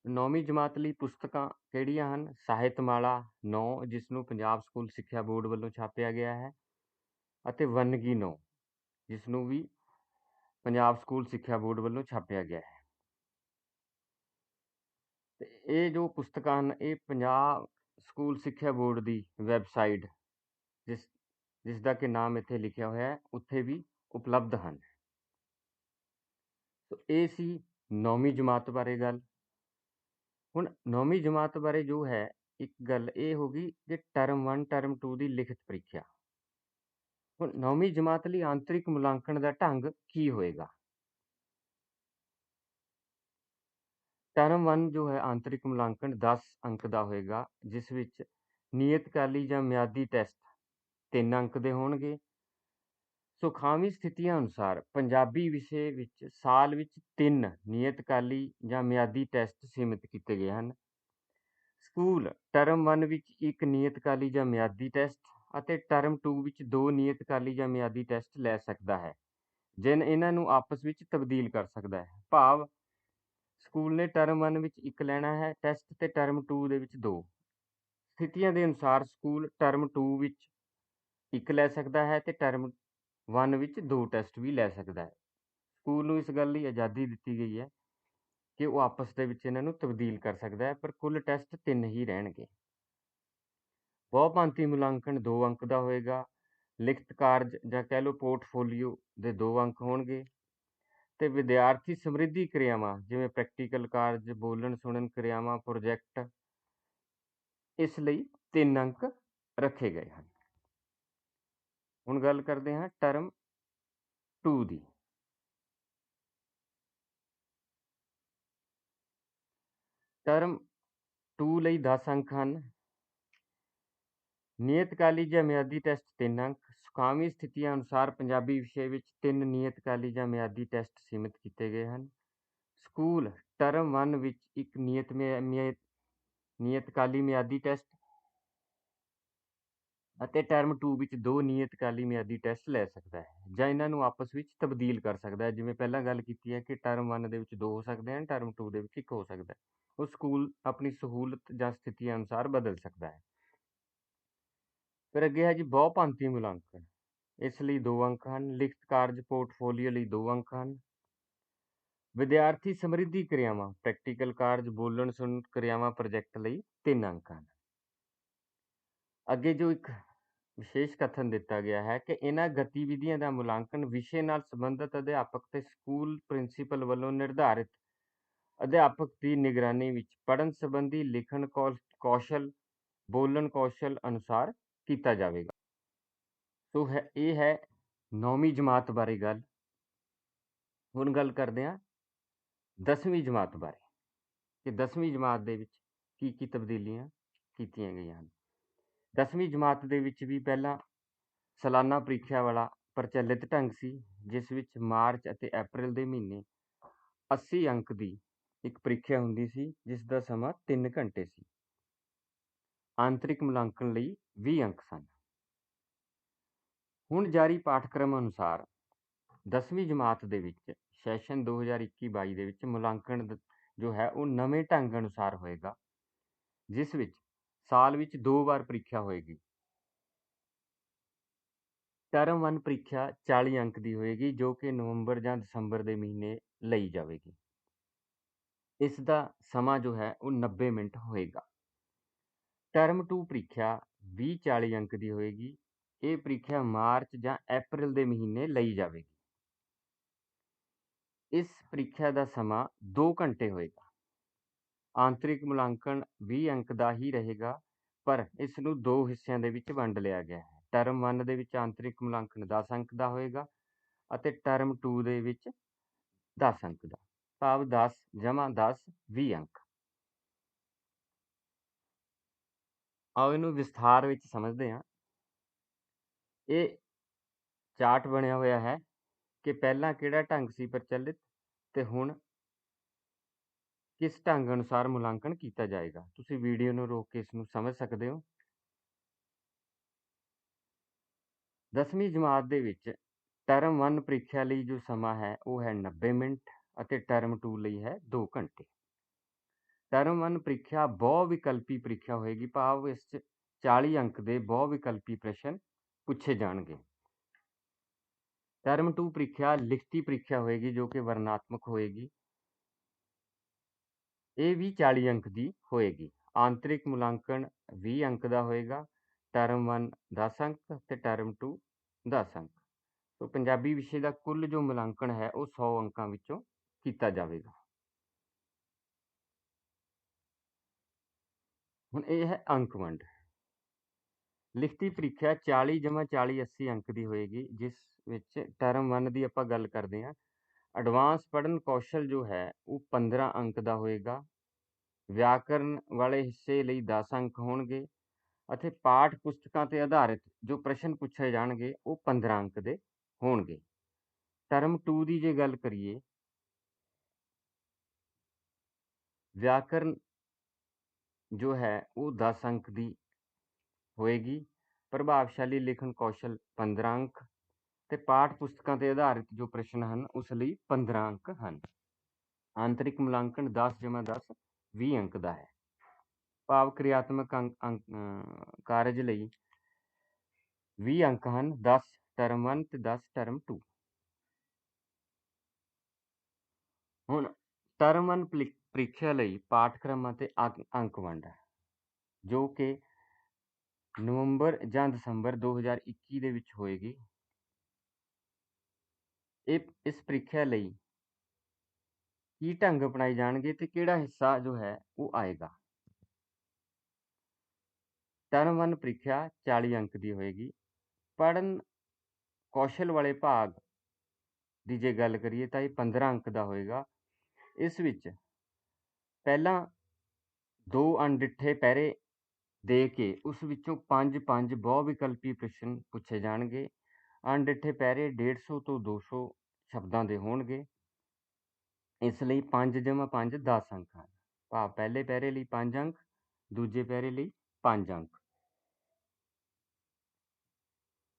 A: ਨੌਵੀਂ ਜਮਾਤ ਲਈ ਪੁਸਤਕਾਂ ਕਿਹੜੀਆਂ ਹਨ? ਸਾਹਿਤਮਾਲਾ 9, ਜਿਸ ਨੂੰ ਪੰਜਾਬ ਸਕੂਲ ਸਿੱਖਿਆ ਬੋਰਡ ਵੱਲੋਂ ਛਾਪਿਆ ਗਿਆ ਹੈ, ਅਤੇ ਵੰਨਗੀ 9, ਜਿਸ ਨੂੰ ਵੀ ਪੰਜਾਬ ਸਕੂਲ ਸਿੱਖਿਆ ਬੋਰਡ ਵੱਲੋਂ ਛਾਪਿਆ ਗਿਆ ਹੈ। ਤੇ ਇਹ ਜੋ ਪੁਸਤਕਾਂ ਹਨ ਇਹ ਪੰਜਾਬ ਸਕੂਲ ਸਿੱਖਿਆ ਬੋਰਡ ਦੀ ਵੈਬਸਾਈਟ, ਜਿਸ ਦਾ ਕਿ ਨਾਮ ਇੱਥੇ ਲਿਖਿਆ ਹੋਇਆ ਹੈ, ਉੱਥੇ ਵੀ ਉਪਲਬਧ ਹਨ। ਸੋ ਇਹ ਸੀ 9ਵੀਂ ਜਮਾਤ ਬਾਰੇ ਗੱਲ। ਹੁਣ 9ਵੀਂ ਜਮਾਤ ਬਾਰੇ ਜੋ ਹੈ ਇੱਕ ਗੱਲ ਇਹ ਹੋ ਗਈ ਕਿ ਟਰਮ 1 ਟਰਮ 2 ਦੀ ਲਿਖਤ ਪ੍ਰੀਖਿਆ। ਹੁਣ 9ਵੀਂ ਜਮਾਤ ਲਈ ਆਂਤਰਿਕ ਮੁਲਾਂਕਣ ਦਾ ਢੰਗ ਕੀ ਹੋਏਗਾ? ਟਰਮ 1 ਜੋ ਹੈ ਆਂਤਰਿਕ ਮੁਲਾਂਕਣ 10 ਅੰਕ ਦਾ ਹੋਏਗਾ, ਜਿਸ ਵਿੱਚ ਨਿਯਤਕਾਲੀ ਜਾਂ ਮਿਆਦੀ ਟੈਸਟ 3 ਅੰਕ ਦੇ ਹੋਣਗੇ। ਸੁਖਾਵੀਂ ਸਥਿਤੀਆਂ ਅਨੁਸਾਰ ਪੰਜਾਬੀ ਵਿਸ਼ੇ ਵਿੱਚ ਸਾਲ ਵਿੱਚ 3 ਨਿਯਤਕਾਲੀ ਜਾਂ ਮਿਆਦੀ ਟੈਸਟ ਸੀਮਿਤ ਕੀਤੇ ਗਏ ਹਨ। ਸਕੂਲ ਟਰਮ 1 ਵਿੱਚ 1 ਨਿਯਤਕਾਲੀ ਜਾਂ ਮਿਆਦੀ ਟੈਸਟ ਅਤੇ ਟਰਮ 2 ਵਿੱਚ 2 ਨਿਯਤਕਾਲੀ ਜਾਂ ਮਿਆਦੀ ਟੈਸਟ ਲੈ ਸਕਦਾ ਹੈ, ਇਹਨਾਂ ਨੂੰ ਆਪਸ ਵਿੱਚ ਤਬਦੀਲ ਕਰ ਸਕਦਾ ਹੈ। ਭਾਵ ਸਕੂਲ ਨੇ ਟਰਮ 1 ਵਿੱਚ 1 ਲੈਣਾ ਹੈ ਟੈਸਟ ਤੇ ਟਰਮ 2 ਦੇ ਵਿੱਚ 2। ਸਥਿਤੀਆਂ ਦੇ ਅਨੁਸਾਰ ਸਕੂਲ ਟਰਮ 2 ਵਿੱਚ 1 ਲੈ ਸਕਦਾ ਹੈ ਤੇ ਟਰਮ 1 ਵਿੱਚ 2 ਟੈਸਟ ਵੀ ਲੈ ਸਕਦਾ ਹੈ। ਸਕੂਲ ਨੂੰ ਇਸ ਗੱਲ ਲਈ ਆਜ਼ਾਦੀ ਦਿੱਤੀ ਗਈ ਹੈ ਕਿ ਉਹ ਆਪਸ ਦੇ ਵਿੱਚ ਇਹਨਾਂ ਨੂੰ ਤਬਦੀਲ ਕਰ ਸਕਦਾ ਹੈ, ਪਰ ਕੁੱਲ ਟੈਸਟ 3 ਹੀ ਰਹਿਣਗੇ। ਬਹੁਭਾਂਤੀ ਮੁਲਾਂਕਣ 2 ਅੰਕ ਦਾ ਹੋਏਗਾ। ਲਿਖਤ ਕਾਰਜ ਜਾਂ ਕਹਿ ਲਓ ਪੋਰਟਫੋਲੀਓ ਦੇ 2 ਅੰਕ ਹੋਣਗੇ ਤੇ ਵਿਦਿਆਰਥੀ ਸਮਰਿੱਧੀ ਕਿਰਿਆਵਾਂ ਜਿਵੇਂ ਪ੍ਰੈਕਟੀਕਲ ਕਾਰਜ, ਬੋਲਣ ਸੁਣਨ ਕਿਰਿਆਵਾਂ, ਪ੍ਰੋਜੈਕਟ, ਇਸ ਲਈ 3 ਅੰਕ ਰੱਖੇ ਗਏ ਹਨ। ਹੁਣ ਗੱਲ ਕਰਦੇ ਹਾਂ ਟਰਮ 2 ਦੀ। ਟਰਮ 2 ਲਈ 10 ਅੰਕ ਹਨ। ਨਿਯਤਕਾਲੀ ਜਾਂ ਮਿਆਦੀ ਟੈਸਟ 3 ਅੰਕ। ਸੁਖਾਵੀਂ ਸਥਿਤੀਆਂ ਅਨੁਸਾਰ ਪੰਜਾਬੀ ਵਿਸ਼ੇ ਵਿੱਚ 3 ਨਿਯਤਕਾਲੀ ਜਾਂ ਮਿਆਦੀ ਟੈਸਟ ਸੀਮਿਤ ਕੀਤੇ ਗਏ ਹਨ। ਸਕੂਲ ਟਰਮ 1 ਵਿੱਚ ਇੱਕ ਨਿਯਤਕਾਲੀ ਮਿਆਦੀ ਟੈਸਟ ਅਤੇ ਟਰਮ 2 ਵਿੱਚ 2 ਨਿਯਤਕਾਲੀ ਮਿਆਦੀ ਟੈਸਟ ਲੈ ਸਕਦਾ ਹੈ ਜਾਂ ਇਹਨਾਂ ਨੂੰ ਆਪਸ ਵਿੱਚ ਤਬਦੀਲ ਕਰ ਸਕਦਾ ਹੈ। ਜਿਵੇਂ ਪਹਿਲਾਂ ਗੱਲ ਕੀਤੀ ਹੈ ਕਿ ਟਰਮ 1 ਦੇ ਵਿੱਚ 2 ਹੋ ਸਕਦੇ ਹਨ, ਟਰਮ 2 ਦੇ ਵਿੱਚ 1 ਹੋ ਸਕਦਾ ਹੈ। ਉਹ ਸਕੂਲ ਆਪਣੀ ਸਹੂਲਤ ਜਾਂ ਸਥਿਤੀਆਂ ਅਨੁਸਾਰ ਬਦਲ ਸਕਦਾ ਹੈ। ਫਿਰ ਅੱਗੇ ਹੈ ਜੀ ਬਹੁਭਾਂਤੀ ਮੁਲਾਂਕਣ। ਇਸ ਲਈ 2 ਅੰਕ ਹਨ। ਲਿਖਤ ਕਾਰਜ ਪੋਰਟਫੋਲੀਓ ਲਈ 2 ਅੰਕ ਹਨ। ਵਿਦਿਆਰਥੀ ਸਮਰਿੱਧੀ ਕਿਰਿਆਵਾਂ ਪ੍ਰੈਕਟੀਕਲ ਕਾਰਜ, ਬੋਲਣ ਸੁਣਨ ਕਿਰਿਆਵਾਂ, ਪ੍ਰੋਜੈਕਟ ਲਈ 3 ਅੰਕ ਹਨ। ਅੱਗੇ ਜੋ ਇੱਕ ਵਿਸ਼ੇਸ਼ ਕਥਨ ਦਿੱਤਾ ਗਿਆ ਹੈ ਕਿ ਇਹਨਾਂ ਗਤੀਵਿਧੀਆਂ ਦਾ ਮੁਲਾਂਕਣ ਵਿਸ਼ੇ ਨਾਲ ਸੰਬੰਧਿਤ ਅਧਿਆਪਕ ਤੇ ਸਕੂਲ ਪ੍ਰਿੰਸੀਪਲ ਵੱਲੋਂ ਨਿਰਧਾਰਿਤ ਅਧਿਆਪਕ ਦੀ ਨਿਗਰਾਨੀ ਵਿੱਚ ਪੜ੍ਹਨ ਸੰਬੰਧੀ ਲਿਖਣ ਕੌਸ਼ਲ, ਬੋਲਣ ਕੌਸ਼ਲ ਅਨੁਸਾਰ ਕੀਤਾ ਜਾਵੇਗਾ। ਸੋ ਇਹ ਹੈ 9ਵੀਂ ਜਮਾਤ ਬਾਰੇ ਗੱਲ। ਹੁਣ ਗੱਲ ਕਰਦੇ ਹਾਂ 10ਵੀਂ ਜਮਾਤ ਬਾਰੇ ਕਿ 10ਵੀਂ ਜਮਾਤ ਦੇ ਵਿੱਚ ਕੀ ਤਬਦੀਲੀਆਂ ਕੀਤੀਆਂ ਗਈਆਂ ਹਨ। 10ਵੀਂ ਜਮਾਤ ਦੇ ਵਿੱਚ ਵੀ ਪਹਿਲਾਂ ਸਾਲਾਨਾ ਪ੍ਰੀਖਿਆ ਵਾਲਾ ਪ੍ਰਚਲਿਤ ਢੰਗ ਸੀ, ਜਿਸ ਵਿੱਚ ਮਾਰਚ ਅਤੇ ਅਪ੍ਰੈਲ ਦੇ ਮਹੀਨੇ 80 ਅੰਕ ਦੀ ਇੱਕ ਪ੍ਰੀਖਿਆ ਹੁੰਦੀ ਸੀ, ਜਿਸ ਦਾ ਸਮਾਂ 3 ਘੰਟੇ ਸੀ। ਆਂਤਰਿਕ ਮੁਲਾਂਕਣ ਲਈ 20 ਅੰਕ ਸਨ। ਹੁਣ ਜਾਰੀ ਪਾਠਕ੍ਰਮ ਅਨੁਸਾਰ 10ਵੀਂ ਜਮਾਤ ਦੇ ਵਿੱਚ ਸੈਸ਼ਨ 2021-22 ਦੇ ਵਿੱਚ ਮੁਲਾਂਕਣ ਜੋ ਹੈ ਉਹ ਨਵੇਂ ਢੰਗ ਅਨੁਸਾਰ ਹੋਏਗਾ, ਜਿਸ ਵਿੱਚ ਸਾਲ ਵਿੱਚ 2 ਵਾਰ ਪ੍ਰੀਖਿਆ ਹੋਏਗੀ। ਟਰਮ 1 ਪ੍ਰੀਖਿਆ 40 ਅੰਕ ਦੀ ਹੋਏਗੀ, ਜੋ ਕਿ ਨਵੰਬਰ ਜਾਂ ਦਸੰਬਰ ਦੇ ਮਹੀਨੇ ਲਈ ਜਾਵੇਗੀ। ਇਸ ਦਾ ਸਮਾਂ ਜੋ ਹੈ ਉਹ 90 ਮਿੰਟ ਹੋਏਗਾ। ਟਰਮ 2 ਪ੍ਰੀਖਿਆ 20-40 ਅੰਕ ਦੀ ਹੋਏਗੀ। ਇਹ ਪ੍ਰੀਖਿਆ ਮਾਰਚ ਜਾਂ ਅਪ੍ਰੈਲ ਦੇ ਮਹੀਨੇ ਲਈ ਜਾਵੇਗੀ। ਇਸ ਪ੍ਰੀਖਿਆ ਦਾ ਸਮਾਂ 2 ਘੰਟੇ ਹੋਏਗਾ। ਆਂਤਰਿਕ ਮੁਲਾਂਕਣ 20 ਅੰਕ ਦਾ ਹੀ ਰਹੇਗਾ, ਪਰ ਇਸ ਨੂੰ 2 ਹਿੱਸਿਆਂ ਦੇ ਵਿੱਚ ਵੰਡ ਲਿਆ ਗਿਆ ਹੈ। ਟਰਮ 1 ਦੇ ਵਿੱਚ ਆਂਤਰਿਕ ਮੁਲਾਂਕਣ 10 ਅੰਕ ਦਾ ਹੋਏਗਾ ਅਤੇ ਟਰਮ 2 ਦੇ ਵਿੱਚ 10 ਅੰਕ ਦਾ, ਭਾਵ 10 ਜਮਾ 10 20 ਅੰਕ। ਆਓ ਇਹਨੂੰ ਵਿਸਥਾਰ ਵਿੱਚ ਸਮਝਦੇ ਹਾਂ। ਇਹ ਚਾਰਟ ਬਣਿਆ ਹੋਇਆ ਹੈ ਕਿ ਪਹਿਲਾਂ ਕਿਹੜਾ ਢੰਗ ਸੀ ਪ੍ਰਚਲਿਤ ਤੇ ਹੁਣ ਕਿਸ ਢੰਗ ਅਨੁਸਾਰ ਮੁਲਾਂਕਣ ਕੀਤਾ ਜਾਏਗਾ। ਤੁਸੀਂ ਵੀਡੀਓ ਨੂੰ ਰੋਕ ਕੇ ਇਸ ਨੂੰ ਸਮਝ ਸਕਦੇ ਹੋ। 10ਵੀਂ ਜਮਾਤ ਦੇ ਵਿੱਚ ਟਰਮ 1 ਪ੍ਰੀਖਿਆ ਲਈ ਜੋ ਸਮਾਂ ਹੈ ਉਹ ਹੈ 90 ਮਿੰਟ ਅਤੇ ਟਰਮ 2 ਲਈ ਹੈ 2 ਘੰਟੇ। ਟਰਮ 1 ਪ੍ਰੀਖਿਆ ਬਹੁ ਵਿਕਲਪੀ ਪ੍ਰੀਖਿਆ ਹੋਏਗੀ, ਭਾਵ ਇਸ 'ਚ 40 ਅੰਕ ਦੇ ਬਹੁ ਵਿਕਲਪੀ ਪ੍ਰਸ਼ਨ ਪੁੱਛੇ ਜਾਣਗੇ। ਟਰਮ 2 ਪ੍ਰੀਖਿਆ ਲਿਖਤੀ ਪ੍ਰੀਖਿਆ ਹੋਏਗੀ, ਜੋ ਕਿ ਵਰਣਾਤਮਕ ਹੋਏਗੀ। ਇਹ ਵੀ 40 ਅੰਕ ਦੀ ਹੋਏਗੀ। ਆਂਤਰਿਕ ਮੁਲਾਂਕਣ 20 ਅੰਕ ਦਾ ਹੋਏਗਾ। ਟਰਮ 1 10 ਅੰਕ ਤੇ ਟਰਮ 2 10 ਅੰਕ। ਸੋ ਪੰਜਾਬੀ ਵਿਸ਼ੇ ਦਾ ਕੁੱਲ ਜੋ ਮੁਲਾਂਕਣ ਹੈ ਉਹ 100 ਅੰਕਾਂ ਵਿੱਚੋਂ ਕੀਤਾ ਜਾਵੇਗਾ। ਹੁਣ ਇਹ ਹੈ ਅੰਕ ਵੰਡ। ਲਿਖਤੀ ਪ੍ਰੀਖਿਆ 40 ਜਮਾ 40 80 ਅੰਕ ਦੀ ਹੋਏਗੀ, ਜਿਸ ਵਿੱਚ ਟਰਮ 1 ਦੀ ਆਪਾਂ ਗੱਲ ਕਰਦੇ ਹਾਂ। ਐਡਵਾਂਸ ਪੜ੍ਹਨ ਕੌਸ਼ਲ ਜੋ ਹੈ ਉਹ 15 ਅੰਕ ਦਾ ਹੋਏਗਾ। ਵਿਆਕਰਨ ਵਾਲੇ ਹਿੱਸੇ ਲਈ 10 ਅੰਕ ਹੋਣਗੇ ਅਤੇ ਪਾਠ ਪੁਸਤਕਾਂ ਤੇ ਆਧਾਰਿਤ ਜੋ ਪ੍ਰਸ਼ਨ ਪੁੱਛੇ ਜਾਣਗੇ ਉਹ 15 ਅੰਕ ਦੇ ਹੋਣਗੇ। ਟਰਮ 2 ਦੀ ਜੇ ਗੱਲ ਕਰੀਏ, ਵਿਆਕਰਨ ਜੋ ਹੈ ਉਹ 10 ਅੰਕ ਦੀ ਹੋਏਗੀ। ਪ੍ਰਭਾਵਸ਼ਾਲੀ ਲਿਖਣ ਕੌਸ਼ਲ 15 ਅੰਕ ਤੇ ਪਾਠ ਪੁਸਤਕਾਂ ਤੇ ਆਧਾਰਿਤ ਜੋ ਪ੍ਰਸ਼ਨ ਹਨ ਉਸ ਲਈ 15 ਅੰਕ ਹਨ। ਆਂਤਰਿਕ ਮੁਲਾਂਕਣ 10 ਜਮਾ 10 20 ਅੰਕ ਦਾ ਹੈ, ਭਾਵ ਕਿਰਿਆਤਮਕ ਕਾਰਜ ਲਈ 20 ਅੰਕ ਹਨ। 10 ਟਰਮ 1 ਤੇ 10 ਟਰਮ 2। ਹੁਣ ਟਰਮ 1 ਪ੍ਰੀਖਿਆ ਲਈ ਪਾਠਕ੍ਰਮ ਅਤੇ ਅੰਕ ਵੰਡ ਹੈ, ਜੋ ਕਿ ਨਵੰਬਰ ਜਾਂ ਦਸੰਬਰ 2021 ਦੇ ਵਿੱਚ ਹੋਏਗੀ। ਇਸ ਪ੍ਰੀਖਿਆ ਲਈ ਕੀ ਢੰਗ ਅਪਣਾਏ ਜਾਣਗੇ ਤੇ ਕਿਹੜਾ ਹਿੱਸਾ ਜੋ ਹੈ ਉਹ ਆਏਗਾ। ਟਰਮ 1 ਪ੍ਰੀਖਿਆ 40 ਅੰਕ ਦੀ ਹੋਏਗੀ। ਪੜ੍ਹਨ ਕੌਸ਼ਲ ਵਾਲੇ ਭਾਗ ਦੀ ਜੇ ਗੱਲ ਕਰੀਏ ਤਾਂ ਇਹ 15 ਅੰਕ ਦਾ ਹੋਏਗਾ। ਇਸ ਵਿੱਚ ਪਹਿਲਾਂ 2 ਅਣਡਿੱਠੇ ਪੈਰੇ ਦੇ ਕੇ ਉਸ ਵਿੱਚੋਂ 5 ਬਹੁ ਵਿਕਲਪੀ ਪ੍ਰਸ਼ਨ ਪੁੱਛੇ ਜਾਣਗੇ। ਅਣਡਿੱਠੇ ਪੈਰੇ 150 ਤੋਂ 200 ਸ਼ਬਦਾਂ ਦੇ ਹੋਣਗੇ। ਇਸ ਲਈ 5 × 5 10 ਅੰਕ ਹਨ। ਭਾਵ ਪਹਿਲੇ ਪੈਰੇ ਲਈ 5 ਅੰਕ, ਦੂਜੇ ਪੈਰੇ ਲਈ 5 ਅੰਕ।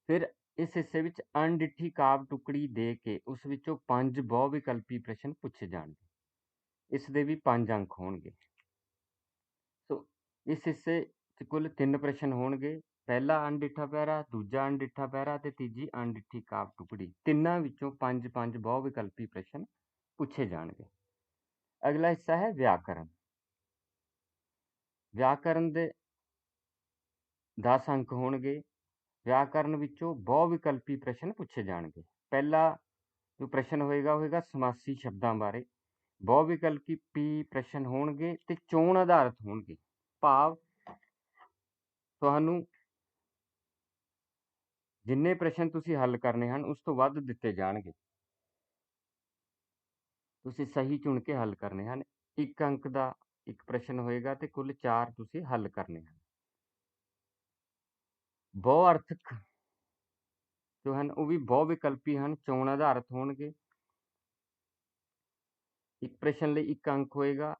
A: ਫਿਰ ਇਸ ਹਿੱਸੇ ਵਿੱਚ ਅਣਡਿੱਠੀ ਕਾਵਿ ਟੁਕੜੀ ਦੇ ਕੇ ਉਸ ਵਿੱਚੋਂ 5 ਬਹੁ ਵਿਕਲਪੀ ਪ੍ਰਸ਼ਨ ਪੁੱਛੇ ਜਾਣਗੇ। ਇਸ ਦੇ ਵੀ 5 ਅੰਕ ਹੋਣਗੇ। ਸੋ ਇਸ ਹਿੱਸੇ 'ਚ ਕੁੱਲ 3 ਪ੍ਰਸ਼ਨ ਹੋਣਗੇ। ਪਹਿਲਾ ਅਣਡਿੱਠਾ ਪੈਰਾ, ਦੂਜਾ ਅਣਡਿੱਠਾ ਪੈਰਾ ਤੇ ਤੀਜੀ ਅਣਡਿੱਠੀ ਕਾਵਿ ਟੁਕੜੀ। ਤਿੰਨਾਂ ਵਿੱਚੋਂ 5 ਬਹੁ ਵਿਕਲਪੀ ਪ੍ਰਸ਼ਨ ਪੁੱਛੇ ਜਾਣਗੇ। ਅਗਲਾ ਹਿੱਸਾ ਹੈ ਵਿਆਕਰਨ। ਵਿਆਕਰਨ ਦੇ 10 ਅੰਕ ਹੋਣਗੇ। ਵਿਆਕਰਨ ਵਿੱਚੋਂ ਬਹੁ ਵਿਕਲਪੀ ਪ੍ਰਸ਼ਨ ਪੁੱਛੇ ਜਾਣਗੇ। ਪਹਿਲਾ ਜੋ ਪ੍ਰਸ਼ਨ ਹੋਏਗਾ ਸਮਾਸੀ ਸ਼ਬਦਾਂ ਬਾਰੇ। ਬਹੁ ਵਿਕਲਪੀ ਪ੍ਰਸ਼ਨ ਹੋਣਗੇ ਤੇ ਚੋਣ ਆਧਾਰਿਤ ਹੋਣਗੇ। ਭਾਵ ਤੁਹਾਨੂੰ ਜਿੰਨੇ ਪ੍ਰਸ਼ਨ ਤੁਸੀਂ ਹੱਲ ਕਰਨੇ ਹਨ ਉਸ ਤੋਂ ਵੱਧ ਦਿੱਤੇ ਜਾਣਗੇ। ਤੁਸੀਂ ਸਹੀ ਚੁਣ ਕੇ ਹੱਲ ਕਰਨੇ ਹਨ। 1 ਅੰਕ ਦਾ ਇੱਕ ਪ੍ਰਸ਼ਨ ਹੋਏਗਾ ਤੇ ਕੁੱਲ 4 ਤੁਸੀਂ ਹੱਲ ਕਰਨੇ ਹਨ। ਬਹੁ ਅਰਥਕ ਜੋ ਹਨ ਉਹ ਵੀ ਬਹੁ ਵਿਕਲਪੀ ਹਨ, ਚੋਣ ਆਧਾਰਿਤ ਹੋਣਗੇ। ਇੱਕ ਪ੍ਰਸ਼ਨ ਲਈ 1 ਅੰਕ ਹੋਏਗਾ,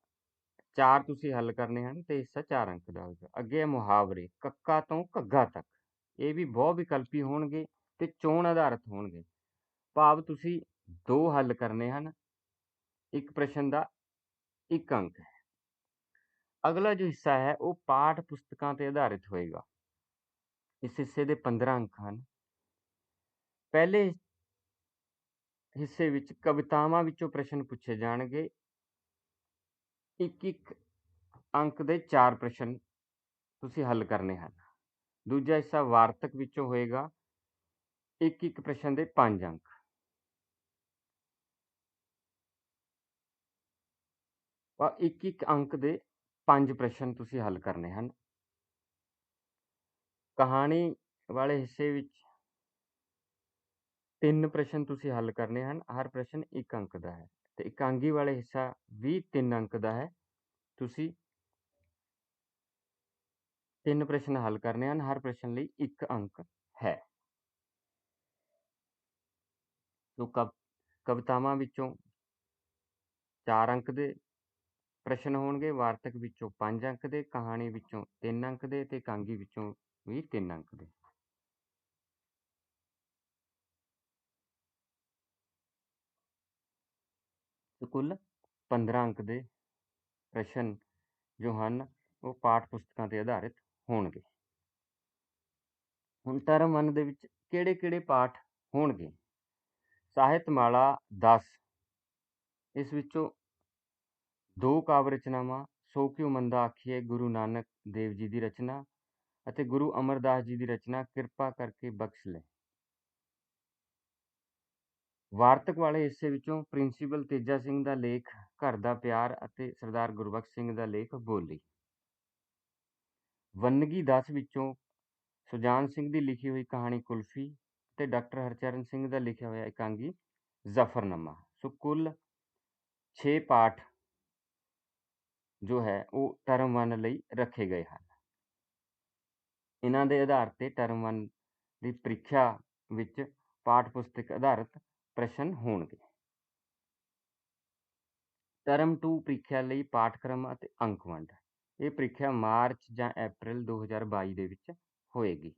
A: 4 ਤੁਸੀਂ ਹੱਲ ਕਰਨੇ ਹਨ ਤੇ ਹਿੱਸਾ 4 ਅੰਕ ਦਾ ਹੋਏਗਾ। ਅੱਗੇ ਮੁਹਾਵਰੇ, ਕੱਕਾ ਤੋਂ ਘੱਗਾ ਤੱਕ। ਇਹ ਵੀ ਬਹੁ ਵਿਕਲਪੀ ਹੋਣਗੇ ਤੇ ਚੋਣ ਆਧਾਰਿਤ ਹੋਣਗੇ। ਭਾਵ ਤੁਸੀਂ 2 ਹੱਲ ਕਰਨੇ ਹਨ। ਇੱਕ ਪ੍ਰਸ਼ਨ ਦਾ 1 ਅੰਕ ਹੈ। ਅਗਲਾ ਜੋ ਹਿੱਸਾ ਹੈ ਉਹ ਪਾਠ ਪੁਸਤਕਾਂ ਤੇ ਆਧਾਰਿਤ ਹੋਏਗਾ। ਇਸ ਹਿੱਸੇ ਦੇ 15 ਅੰਕ ਹਨ। ਪਹਿਲੇ ਹਿੱਸੇ ਵਿੱਚ ਕਵਿਤਾਵਾਂ ਵਿੱਚੋਂ ਪ੍ਰਸ਼ਨ ਪੁੱਛੇ ਜਾਣਗੇ। 1 ਅੰਕ ਦੇ 4 ਪ੍ਰਸ਼ਨ ਤੁਸੀਂ ਹੱਲ ਕਰਨੇ ਹਨ। ਦੂਜਾ ਹਿੱਸਾ ਵਾਰਤਕ ਵਿੱਚੋਂ ਹੋਏਗਾ। 1 ਪ੍ਰਸ਼ਨ ਦੇ 5 ਅੰਕ। 1 ਅੰਕ ਦੇ 5 ਪ੍ਰਸ਼ਨ ਤੁਸੀਂ ਹੱਲ ਕਰਨੇ ਹਨ। ਕਹਾਣੀ ਵਾਲੇ ਹਿੱਸੇ ਵਿੱਚ 3 ਪ੍ਰਸ਼ਨ ਤੁਸੀਂ ਹੱਲ ਕਰਨੇ ਹਨ। ਹਰ ਪ੍ਰਸ਼ਨ 1 ਅੰਕ ਦਾ ਹੈ ਤੇ ਇਕਾਂਗੀ ਵਾਲੇ ਹਿੱਸਾ ਵੀ 3 ਅੰਕ ਦਾ ਹੈ। ਤੁਸੀਂ 3 ਪ੍ਰਸ਼ਨ ਹੱਲ ਕਰਨੇ ਹਨ। ਹਰ ਪ੍ਰਸ਼ਨ ਲਈ 1 ਅੰਕ ਹੈ। ਸੋ ਕਵਿਤਾਵਾਂ ਵਿੱਚੋਂ 4 ਅੰਕ ਦੇ ਪ੍ਰਸ਼ਨ ਹੋਣਗੇ, ਵਾਰਤਕ ਵਿੱਚੋਂ 5 ਅੰਕ ਦੇ, ਕਹਾਣੀ ਵਿੱਚੋਂ 3 ਅੰਕ ਦੇ ਤੇ ਇਕਾਂਗੀ ਵਿੱਚੋਂ ਵੀ 3 ਅੰਕ ਦੇ। ਕੁੱਲ 15 ਅੰਕ ਦੇ ਪ੍ਰਸ਼ਨ ਜੋ ਹਨ ਉਹ ਪਾਠ ਪੁਸਤਕਾਂ ਤੇ ਆਧਾਰਿਤ ਹੋਣਗੇ। ਹੁਣ ਟਰਮ 1 ਦੇ ਵਿੱਚ ਕਿਹੜੇ ਪਾਠ ਹੋਣਗੇ? ਸਾਹਿਤਮਾਲਾ 10। ਇਸ ਵਿੱਚੋਂ 2 ਕਾਵਿ ਰਚਨਾਵਾਂ, ਸੋ ਕਿਉ ਮੰਦਾ ਆਖੀਏ ਗੁਰੂ ਨਾਨਕ ਦੇਵ ਜੀ ਦੀ ਰਚਨਾ ਅਤੇ ਗੁਰੂ ਅਮਰਦਾਸ ਜੀ ਦੀ ਰਚਨਾ ਕਿਰਪਾ ਕਰਕੇ ਬਖਸ਼ ਲੈ। ਵਾਰਤਕ ਵਾਲੇ ਹਿੱਸੇ ਵਿੱਚੋਂ ਪ੍ਰਿੰਸੀਪਲ ਤੇਜਾ ਸਿੰਘ ਦਾ ਲੇਖ ਘਰ ਦਾ ਪਿਆਰ ਅਤੇ ਸਰਦਾਰ ਗੁਰਬਖਸ਼ ਸਿੰਘ ਦਾ ਲੇਖ ਬੋਲੀ। ਵੰਨਗੀ 10 ਵਿੱਚੋਂ ਸੁਜਾਨ ਸਿੰਘ ਦੀ ਲਿਖੀ ਹੋਈ ਕਹਾਣੀ ਕੁਲਫੀ ਤੇ ਡਾਕਟਰ ਹਰਚਰਨ ਸਿੰਘ ਦਾ ਲਿਖਿਆ ਹੋਇਆ ਇਕਾਂਗੀ ਜ਼ਫਰਨਾਮਾ। ਸੋ ਕੁੱਲ 6 ਪਾਠ ਜੋ ਹੈ ਉਹ ਟਰਮ 1 ਲਈ ਰੱਖੇ ਗਏ ਹਨ। ਇਹਨਾਂ ਦੇ ਆਧਾਰ ਤੇ ਟਰਮ 1 ਦੀ ਪ੍ਰੀਖਿਆ ਵਿੱਚ ਪਾਠ ਪੁਸਤਕ ਆਧਾਰਿਤ ਪ੍ਰਸ਼ਨ ਹੋਣਗੇ। ਟਰਮ 2 ਪ੍ਰੀਖਿਆ ਲਈ ਪਾਠਕ੍ਰਮ ਅਤੇ ਅੰਕ ਵੰਡ। ਇਹ ਪ੍ਰੀਖਿਆ ਮਾਰਚ ਜਾਂ ਅਪ੍ਰੈਲ 2022 ਦੇ ਵਿੱਚ ਹੋਏਗੀ।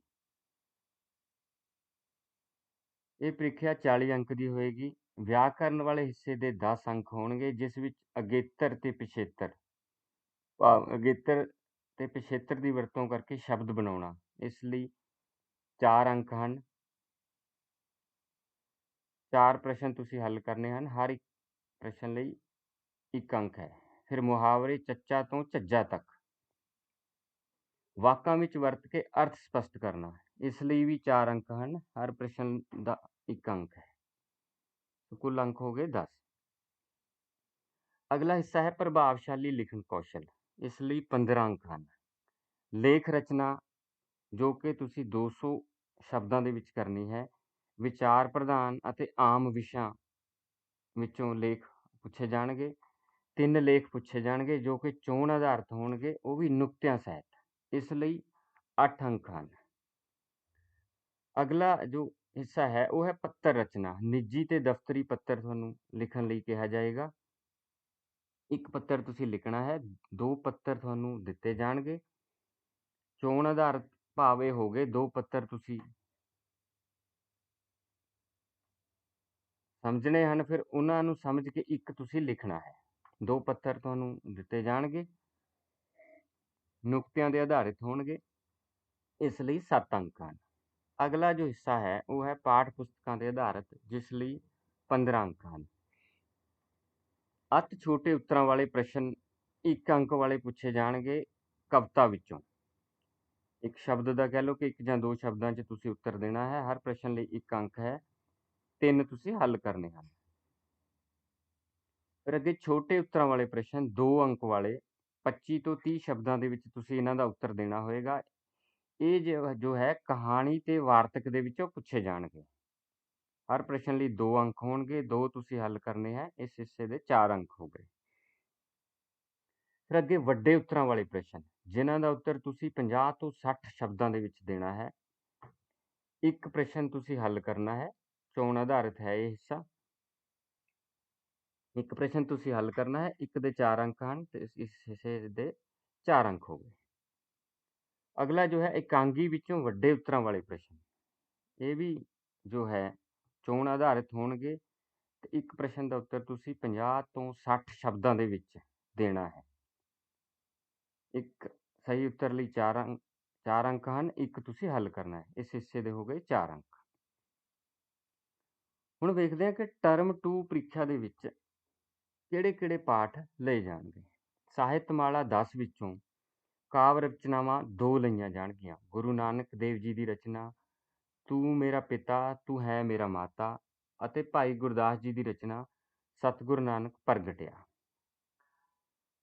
A: ਇਹ ਪ੍ਰੀਖਿਆ 40 ਅੰਕ ਦੀ ਹੋਏਗੀ। ਵਿਆਕਰਨ ਵਾਲੇ ਹਿੱਸੇ ਦੇ 10 ਅੰਕ ਹੋਣਗੇ, ਜਿਸ ਵਿੱਚ ਅਗੇਤਰ ਤੇ ਪਿਛੇਤਰ ਭਾਵ ਅਗੇਤਰ ਤੇ ਪਿਛੇਤਰ ਦੀ ਵਰਤੋਂ ਕਰਕੇ ਸ਼ਬਦ ਬਣਾਉਣਾ, ਇਸ ਲਈ 4 ਅੰਕ ਹਨ। 4 ਪ੍ਰਸ਼ਨ ਤੁਸੀਂ ਹੱਲ ਕਰਨੇ ਹਨ। ਹਰ ਇੱਕ ਪ੍ਰਸ਼ਨ ਲਈ 1 ਅੰਕ ਹੈ। ਫਿਰ ਮੁਹਾਵਰੇ ਚੱਚਾ ਤੋਂ ਝੱਝਾ ਤੱਕ ਵਾਕਾਂ ਵਿੱਚ ਵਰਤ ਕੇ ਅਰਥ ਸਪਸ਼ਟ ਕਰਨਾ, ਇਸ ਲਈ ਵੀ 4 ਅੰਕ ਹਨ। ਹਰ ਪ੍ਰਸ਼ਨ ਦਾ 1 ਅੰਕ ਹੈ। ਕੁੱਲ ਅੰਕ ਹੋ ਗਏ 10। ਅਗਲਾ ਹਿੱਸਾ ਹੈ ਪ੍ਰਭਾਵਸ਼ਾਲੀ ਲਿਖਣ ਕੌਸ਼ਲ, ਇਸ ਲਈ 15 ਅੰਕ ਹਨ। ਲੇਖ ਰਚਨਾ ਜੋ ਕਿ ਤੁਸੀਂ 200 ਸ਼ਬਦਾਂ ਦੇ ਵਿੱਚ ਕਰਨੀ ਹੈ। ਵਿਚਾਰ ਪ੍ਰਧਾਨ ਅਤੇ ਆਮ ਵਿਸ਼ਾ ਵਿੱਚੋਂ ਲੇਖ ਪੁੱਛੇ ਜਾਣਗੇ। 3 ਲੇਖ ਪੁੱਛੇ ਜਾਣਗੇ ਜੋ ਕਿ ਚੋਣ ਆਧਾਰਿਤ ਹੋਣਗੇ, ਉਹ ਵੀ ਨੁਕਤਿਆਂ ਸਹਿਤ, ਇਸ ਲਈ 8 ਅੰਕ ਹਨ। ਅਗਲਾ ਜੋ ਹਿੱਸਾ ਹੈ ਉਹ ਹੈ ਪੱਤਰ ਰਚਨਾ। ਨਿੱਜੀ ਤੇ ਦਫ਼ਤਰੀ ਪੱਤਰ ਤੁਹਾਨੂੰ ਲਿਖਣ ਲਈ ਕਿਹਾ ਜਾਏਗਾ। 1 ਪੱਤਰ ਤੁਸੀਂ ਲਿਖਣਾ ਹੈ, 2 ਪੱਤਰ ਤੁਹਾਨੂੰ ਦਿੱਤੇ ਜਾਣਗੇ। ਚੋਣ ਆਧਾਰਿਤ ਭਾਵ ਇਹ ਹੋ ਗਏ 2 ਪੱਤਰ ਤੁਸੀਂ ਸਮਝਣੇ ਹਨ, ਫਿਰ ਉਹਨਾਂ ਨੂੰ ਸਮਝ ਕੇ 1 ਤੁਸੀਂ ਲਿਖਣਾ ਹੈ। 2 ਪੱਤਰ ਤੁਹਾਨੂੰ ਦਿੱਤੇ ਜਾਣਗੇ, ਨੁਕਤਿਆਂ ਦੇ ਆਧਾਰਿਤ ਹੋਣਗੇ, ਇਸ ਲਈ 7 ਅੰਕ ਹਨ। ਅਗਲਾ ਜੋ ਹਿੱਸਾ ਹੈ ਉਹ ਹੈ ਪਾਠ ਪੁਸਤਕਾਂ ਦੇ ਆਧਾਰਿਤ, ਜਿਸ ਲਈ 15 ਅੰਕ ਹਨ। ਅਤਿ ਛੋਟੇ ਉੱਤਰਾਂ ਵਾਲੇ ਪ੍ਰਸ਼ਨ 1 ਅੰਕ ਵਾਲੇ ਪੁੱਛੇ ਜਾਣਗੇ ਕਵਿਤਾ ਵਿੱਚੋਂ। ਇੱਕ ਸ਼ਬਦ ਦਾ ਕਹਿ ਲਓ ਕਿ 1 ਜਾਂ 2 ਸ਼ਬਦਾਂ 'ਚ ਤੁਸੀਂ ਉੱਤਰ ਦੇਣਾ ਹੈ। ਹਰ ਪ੍ਰਸ਼ਨ ਲਈ 1 ਅੰਕ ਹੈ। 3 ਤੁਸੀਂ ਹੱਲ ਕਰਨੇ ਹਨ। ਫਿਰ ਅੱਗੇ ਛੋਟੇ ਉੱਤਰਾਂ ਵਾਲੇ ਪ੍ਰਸ਼ਨ 2 ਅੰਕ ਵਾਲੇ 25 ਤੋਂ 30 ਸ਼ਬਦਾਂ ਦੇ ਵਿੱਚ ਤੁਸੀਂ ਇਹਨਾਂ ਦਾ ਉੱਤਰ ਦੇਣਾ ਹੋਏਗਾ। ਇਹ ਜੋ ਹੈ ਕਹਾਣੀ ਤੇ ਵਾਰਤਕ ਦੇ ਵਿੱਚੋਂ ਪੁੱਛੇ ਜਾਣਗੇ। ਹਰ ਪ੍ਰਸ਼ਨ ਲਈ 2 ਅੰਕ ਹੋਣਗੇ, 2 ਤੁਸੀਂ ਹੱਲ ਕਰਨੇ ਹੈ। ਇਸ ਹਿੱਸੇ ਦੇ 4 ਅੰਕ ਹੋ ਗਏ। ਫਿਰ ਅੱਗੇ ਵੱਡੇ ਉੱਤਰਾਂ ਵਾਲੇ ਪ੍ਰਸ਼ਨ, ਜਿਨ੍ਹਾਂ ਦਾ ਉੱਤਰ ਤੁਸੀਂ 50 ਤੋਂ 60 ਸ਼ਬਦਾਂ ਦੇ ਵਿੱਚ ਦੇਣਾ ਹੈ। 1 ਪ੍ਰਸ਼ਨ ਤੁਸੀਂ ਹੱਲ ਕਰਨਾ ਹੈ। ਚੋਣ ਆਧਾਰਿਤ ਹੈ ਇਹ ਹਿੱਸਾ। 1 ਪ੍ਰਸ਼ਨ ਤੁਸੀਂ ਹੱਲ ਕਰਨਾ ਹੈ। 1 ਦੇ 4 ਅੰਕ ਹਨ ਤੇ ਇਸ ਹਿੱਸੇ ਦੇ 4 ਅੰਕ ਹੋ ਗਏ। ਅਗਲਾ ਜੋ ਹੈ ਇਕਾਂਗੀ ਵਿੱਚੋਂ ਵੱਡੇ ਉੱਤਰਾਂ ਵਾਲੇ ਪ੍ਰਸ਼ਨ, ਇਹ ਵੀ ਜੋ ਹੈ ਚੋਣ ਆਧਾਰਿਤ ਹੋਣਗੇ ਤੇ 1 ਪ੍ਰਸ਼ਨ ਦਾ ਉੱਤਰ ਤੁਸੀਂ 50 ਤੋਂ 60 ਸ਼ਬਦਾਂ ਦੇ ਵਿੱਚ ਦੇਣਾ ਹੈ। 1 ਸਹੀ ਉੱਤਰ ਲਈ 4 ਅੰਕ ਹਨ, 1 ਤੁਸੀਂ ਹੱਲ ਕਰਨਾ ਹੈ। ਇਸ ਹਿੱਸੇ ਦੇ ਹੋ ਗਏ 4 ਅੰਕ। ਹੁਣ ਵੇਖਦੇ ਹਾਂ ਕਿ ਟਰਮ 2 ਪ੍ਰੀਖਿਆ ਦੇ ਵਿੱਚ ਕਿਹੜੇ-ਕਿਹੜੇ ਪਾਠ ਲਏ ਜਾਣਗੇ। ਸਾਹਿਤਮਾਲਾ 10 ਵਿੱਚੋਂ ਕਾਵਿ ਰਚਨਾਵਾਂ 2 ਲਈਆਂ ਜਾਣਗੀਆਂ। ਗੁਰੂ ਨਾਨਕ ਦੇਵ ਜੀ ਦੀ ਰਚਨਾ ਤੂੰ ਮੇਰਾ ਪਿਤਾ ਤੂੰ ਹੈ ਮੇਰਾ ਮਾਤਾ ਅਤੇ ਭਾਈ ਗੁਰਦਾਸ ਜੀ ਦੀ ਰਚਨਾ ਸਤਿਗੁਰੂ ਨਾਨਕ ਪ੍ਰਗਟਿਆ।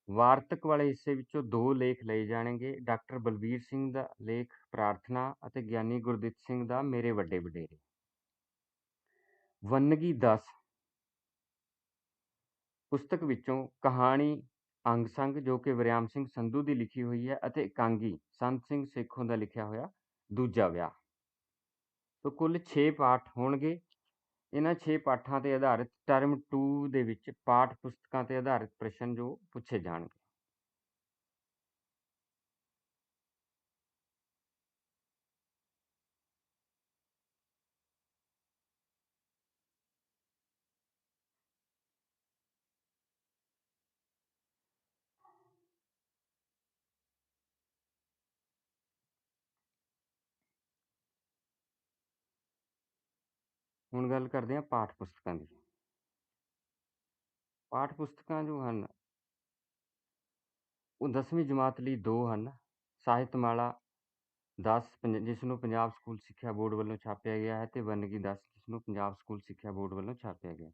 A: ਵਾਰਤਕ ਵਾਲੇ ਹਿੱਸੇ ਵਿੱਚੋਂ 2 ਲੇਖ ਲਏ ਜਾਣਗੇ। ਡਾਕਟਰ ਬਲਬੀਰ ਸਿੰਘ ਦਾ ਲੇਖ ਪ੍ਰਾਰਥਨਾ ਅਤੇ ਗਿਆਨੀ ਗੁਰਦਿੱਤ ਸਿੰਘ ਦਾ ਮੇਰੇ ਵੱਡੇ ਵਡੇਰੇ। ਵੰਨਗੀ 10 ਪੁਸਤਕ ਵਿੱਚੋਂ ਕਹਾਣੀ ਅੰਗ ਸੰਗ ਜੋ ਕਿ ਵਰਿਆਮ ਸਿੰਘ ਸੰਧੂ ਦੀ ਲਿਖੀ ਹੋਈ ਹੈ ਅਤੇ ਇਕਾਂਗੀ ਸੰਤ ਸਿੰਘ ਸੇਖੋਂ ਦਾ ਲਿਖਿਆ ਹੋਇਆ ਦੂਜਾ ਵਿਆਹ। ਸੋ ਕੁੱਲ 6 ਪਾਠ ਹੋਣਗੇ। ਇਹਨਾਂ 6 ਪਾਠਾਂ ਤੇ ਆਧਾਰਿਤ ਟਰਮ 2 ਦੇ ਵਿੱਚ ਪਾਠ ਪੁਸਤਕਾਂ ਤੇ ਆਧਾਰਿਤ ਪ੍ਰਸ਼ਨ ਜੋ ਪੁੱਛੇ ਜਾਣਗੇ। ਹੁਣ ਗੱਲ ਕਰਦੇ ਹਾਂ ਪਾਠ ਪੁਸਤਕਾਂ ਦੀ। ਪਾਠ ਪੁਸਤਕਾਂ ਜੋ ਹਨ ਉਹ 10ਵੀਂ ਜਮਾਤ ਲਈ 2 ਹਨ। ਸਾਹਿਤਮਾਲਾ 10 ਜਿਸ ਨੂੰ ਪੰਜਾਬ ਸਕੂਲ ਸਿੱਖਿਆ ਬੋਰਡ ਵੱਲੋਂ ਛਾਪਿਆ ਗਿਆ ਹੈ, ਤੇ ਵੰਨਗੀ 10 ਜਿਸ ਨੂੰ ਪੰਜਾਬ ਸਕੂਲ ਸਿੱਖਿਆ ਬੋਰਡ ਵੱਲੋਂ ਛਾਪਿਆ ਗਿਆ।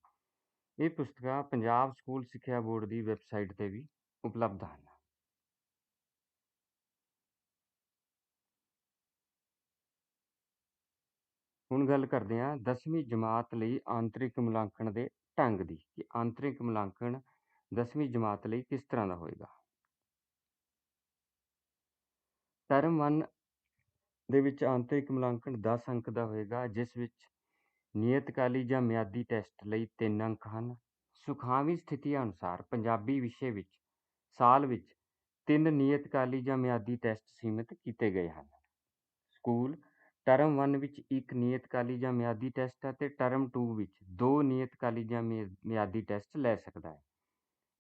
A: ਇਹ ਪੁਸਤਕਾਂ ਪੰਜਾਬ ਸਕੂਲ ਸਿੱਖਿਆ ਬੋਰਡ ਦੀ ਵੈਬਸਾਈਟ ਤੇ ਵੀ ਉਪਲਬਧ ਹਨ। ਹੁਣ ਗੱਲ ਕਰਦੇ ਹਾਂ 10ਵੀਂ ਜਮਾਤ ਲਈ ਆਂਤਰਿਕ ਮੁਲਾਂਕਣ ਦੇ ਢੰਗ ਦੀ, ਕਿ ਆਂਤਰਿਕ ਮੁਲਾਂਕਣ 10ਵੀਂ ਜਮਾਤ ਲਈ ਕਿਸ ਤਰ੍ਹਾਂ ਦਾ ਹੋਏਗਾ। ਟਰਮ 1 ਦੇ ਵਿੱਚ ਆਂਤਰਿਕ ਮੁਲਾਂਕਣ 10 ਅੰਕ ਦਾ ਹੋਏਗਾ, ਜਿਸ ਵਿੱਚ ਨਿਯਤਕਾਲੀ ਜਾਂ ਮਿਆਦੀ ਟੈਸਟ ਲਈ 3 ਅੰਕ ਹਨ। ਸੁਖਾਵੀਂ ਸਥਿਤੀਆਂ ਅਨੁਸਾਰ ਪੰਜਾਬੀ ਵਿਸ਼ੇ ਵਿੱਚ ਸਾਲ ਵਿੱਚ 3 ਨਿਯਤਕਾਲੀ ਜਾਂ ਮਿਆਦੀ ਟੈਸਟ ਸੀਮਿਤ ਕੀਤੇ ਗਏ ਹਨ। ਸਕੂਲ ਟਰਮ 1 ਵਿੱਚ 1 ਨਿਯਤਕਾਲੀ ਜਾਂ ਮਿਆਦੀ ਟੈਸਟ ਅਤੇ ਟਰਮ 2 ਵਿੱਚ 2 ਨਿਯਤਕਾਲੀ ਜਾਂ ਮਿਆਦੀ ਟੈਸਟ ਲੈ ਸਕਦਾ ਹੈ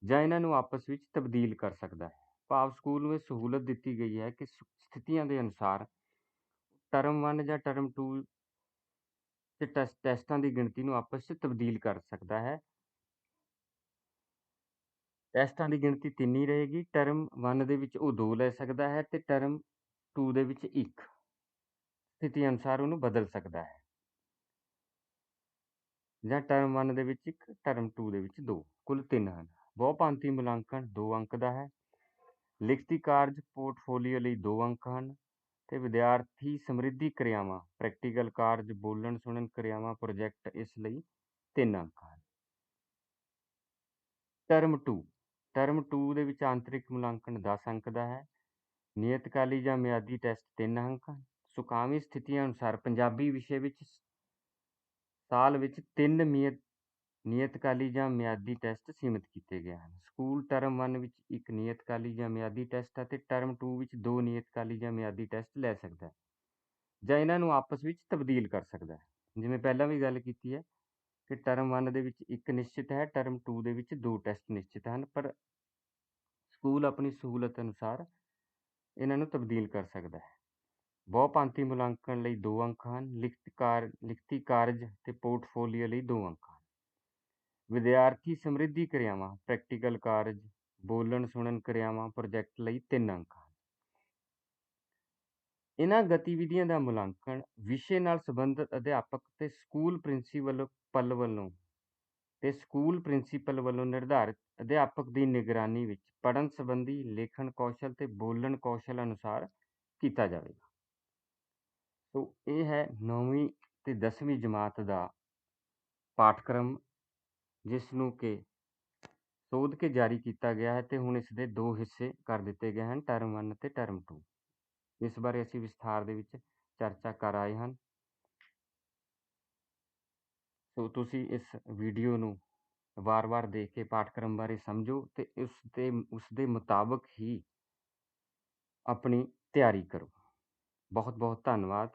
A: ਜਾਂ ਇਹਨਾਂ ਨੂੰ ਆਪਸ ਵਿੱਚ ਤਬਦੀਲ ਕਰ ਸਕਦਾ ਹੈ। ਭਾਵ ਸਕੂਲ ਨੂੰ ਇਹ ਸਹੂਲਤ ਦਿੱਤੀ ਗਈ ਹੈ ਕਿ ਸਥਿਤੀਆਂ ਦੇ ਅਨੁਸਾਰ ਟਰਮ 1 ਜਾਂ ਟਰਮ 2 ਤੇ ਟੈਸਟਾਂ ਦੀ ਗਿਣਤੀ ਨੂੰ ਆਪਸ 'ਚ ਤਬਦੀਲ ਕਰ ਸਕਦਾ ਹੈ। ਟੈਸਟਾਂ ਦੀ ਗਿਣਤੀ 3 ਹੀ ਰਹੇਗੀ। ਟਰਮ 1 ਦੇ ਵਿੱਚ ਉਹ 2 ਲੈ ਸਕਦਾ ਹੈ ਤੇ ਟਰਮ 2 ਦੇ ਵਿੱਚ 1 ਸਥਿਤੀ ਅਨੁਸਾਰ ਉਹਨੂੰ ਬਦਲ ਸਕਦਾ ਹੈ। ਜਾਂ ਟਰਮ 1 ਦੇ ਵਿੱਚ 1, ਟਰਮ 2 ਦੇ ਵਿੱਚ 2, ਕੁੱਲ 3 ਹਨ। ਬਹੁਭਾਂਤੀ ਮੁਲਾਂਕਣ 2 ਅੰਕ ਦਾ ਹੈ। ਲਿਖਤੀ ਕਾਰਜ ਪੋਰਟਫੋਲੀਓ ਲਈ 2 ਅੰਕ ਹਨ ਤੇ ਵਿਦਿਆਰਥੀ ਸਮਰਿੱਧੀ ਕਿਰਿਆਵਾਂ, ਪ੍ਰੈਕਟੀਕਲ ਕਾਰਜ, ਬੋਲਣ ਸੁਣਨ ਕਿਰਿਆਵਾਂ, ਪ੍ਰੋਜੈਕਟ ਇਸ ਲਈ 3 ਅੰਕ ਹਨ। ਟਰਮ 2 ਦੇ ਵਿੱਚ ਆਂਤਰਿਕ ਮੁਲਾਂਕਣ 10 ਅੰਕ ਦਾ ਹੈ। ਨਿਯਤਕਾਲੀ ਜਾਂ ਮਿਆਦੀ ਟੈਸਟ 3 ਅੰਕ ਹਨ। ਸੁਖਾਵੀਂ ਸਥਿਤੀਆਂ ਅਨੁਸਾਰ ਪੰਜਾਬੀ ਵਿਸ਼ੇ ਵਿੱਚ ਸਾਲ ਵਿੱਚ 3 ਨਿਯਤਕਾਲੀ ਜਾਂ ਮਿਆਦੀ ਟੈਸਟ ਸੀਮਿਤ ਕੀਤੇ ਗਏ ਹਨ। ਸਕੂਲ ਟਰਮ 1 ਵਿੱਚ 1 ਨਿਯਤਕਾਲੀ ਜਾਂ ਮਿਆਦੀ ਟੈਸਟ ਅਤੇ ਟਰਮ 2 ਵਿੱਚ 2 ਨਿਯਤਕਾਲੀ ਜਾਂ ਮਿਆਦੀ ਟੈਸਟ ਲੈ ਸਕਦਾ ਹੈ ਜਾਂ ਇਹਨਾਂ ਨੂੰ ਆਪਸ ਵਿੱਚ ਤਬਦੀਲ ਕਰ ਸਕਦਾ ਹੈ। ਜਿਵੇਂ ਪਹਿਲਾਂ ਵੀ ਗੱਲ ਕੀਤੀ ਹੈ ਕਿ ਟਰਮ 1 ਦੇ ਵਿੱਚ 1 ਨਿਸ਼ਚਿਤ ਹੈ, ਟਰਮ 2 ਦੇ ਵਿੱਚ 2 ਟੈਸਟ ਨਿਸ਼ਚਿਤ ਹਨ, ਪਰ ਸਕੂਲ ਆਪਣੀ ਸਹੂਲਤ ਅਨੁਸਾਰ ਇਹਨਾਂ ਨੂੰ ਤਬਦੀਲ ਕਰ ਸਕਦਾ ਹੈ। ਬਹੁਭਾਂਤੀ ਮੁਲਾਂਕਣ ਲਈ 2 ਅੰਕ ਹਨ। ਲਿਖਤੀ ਕਾਰਜ ਤੇ ਪੋਰਟਫੋਲੀਓ ਲਈ 2 ਅੰਕ ਹਨ। ਵਿਦਿਆਰਥੀ ਸਮਰਿੱਧੀ ਕਿਰਿਆਵਾਂ, ਪ੍ਰੈਕਟੀਕਲ ਕਾਰਜ, ਬੋਲਣ ਸੁਣਨ ਕਿਰਿਆਵਾਂ, ਪ੍ਰੋਜੈਕਟ ਲਈ 3 ਅੰਕ ਹਨ। ਇਹਨਾਂ ਗਤੀਵਿਧੀਆਂ ਦਾ ਮੁਲਾਂਕਣ ਵਿਸ਼ੇ ਨਾਲ ਸੰਬੰਧਿਤ ਅਧਿਆਪਕ ਤੇ ਸਕੂਲ ਪ੍ਰਿੰਸੀਪਲ ਵੱਲੋਂ ਨਿਰਧਾਰਿਤ ਅਧਿਆਪਕ ਦੀ ਨਿਗਰਾਨੀ ਵਿੱਚ ਪੜ੍ਹਨ ਸੰਬੰਧੀ ਲਿਖਣ ਕੌਸ਼ਲ ਤੇ ਬੋਲਣ ਕੌਸ਼ਲ ਅਨੁਸਾਰ ਕੀਤਾ ਜਾਵੇਗਾ। ਸੋ ਇਹ ਹੈ 9ਵੀਂ ਤੇ 10ਵੀਂ ਜਮਾਤ ਦਾ ਪਾਠਕ੍ਰਮ, ਜਿਸ ਨੂੰ ਕਿ ਸੋਧ ਕੇ ਜਾਰੀ ਕੀਤਾ ਗਿਆ ਹੈ ਤੇ ਹੁਣ ਇਸ ਦੇ 2 ਹਿੱਸੇ ਕਰ ਦਿੱਤੇ ਗਏ ਹਨ, ਟਰਮ 1 ਅਤੇ ਟਰਮ 2। ਇਸ ਬਾਰੇ ਅਸੀਂ ਵਿਸਥਾਰ ਦੇ ਵਿੱਚ ਚਰਚਾ ਕਰ ਆਏ ਹਨ। ਸੋ ਤੁਸੀਂ ਇਸ ਵੀਡੀਓ ਨੂੰ ਵਾਰ-ਵਾਰ ਦੇਖ ਕੇ ਪਾਠਕ੍ਰਮ ਬਾਰੇ ਸਮਝੋ ਤੇ ਉਸ ਦੇ ਮੁਤਾਬਕ ਹੀ ਆਪਣੀ ਤਿਆਰੀ ਕਰੋ। ਬਹੁਤ ਬਹੁਤ ਧੰਨਵਾਦ।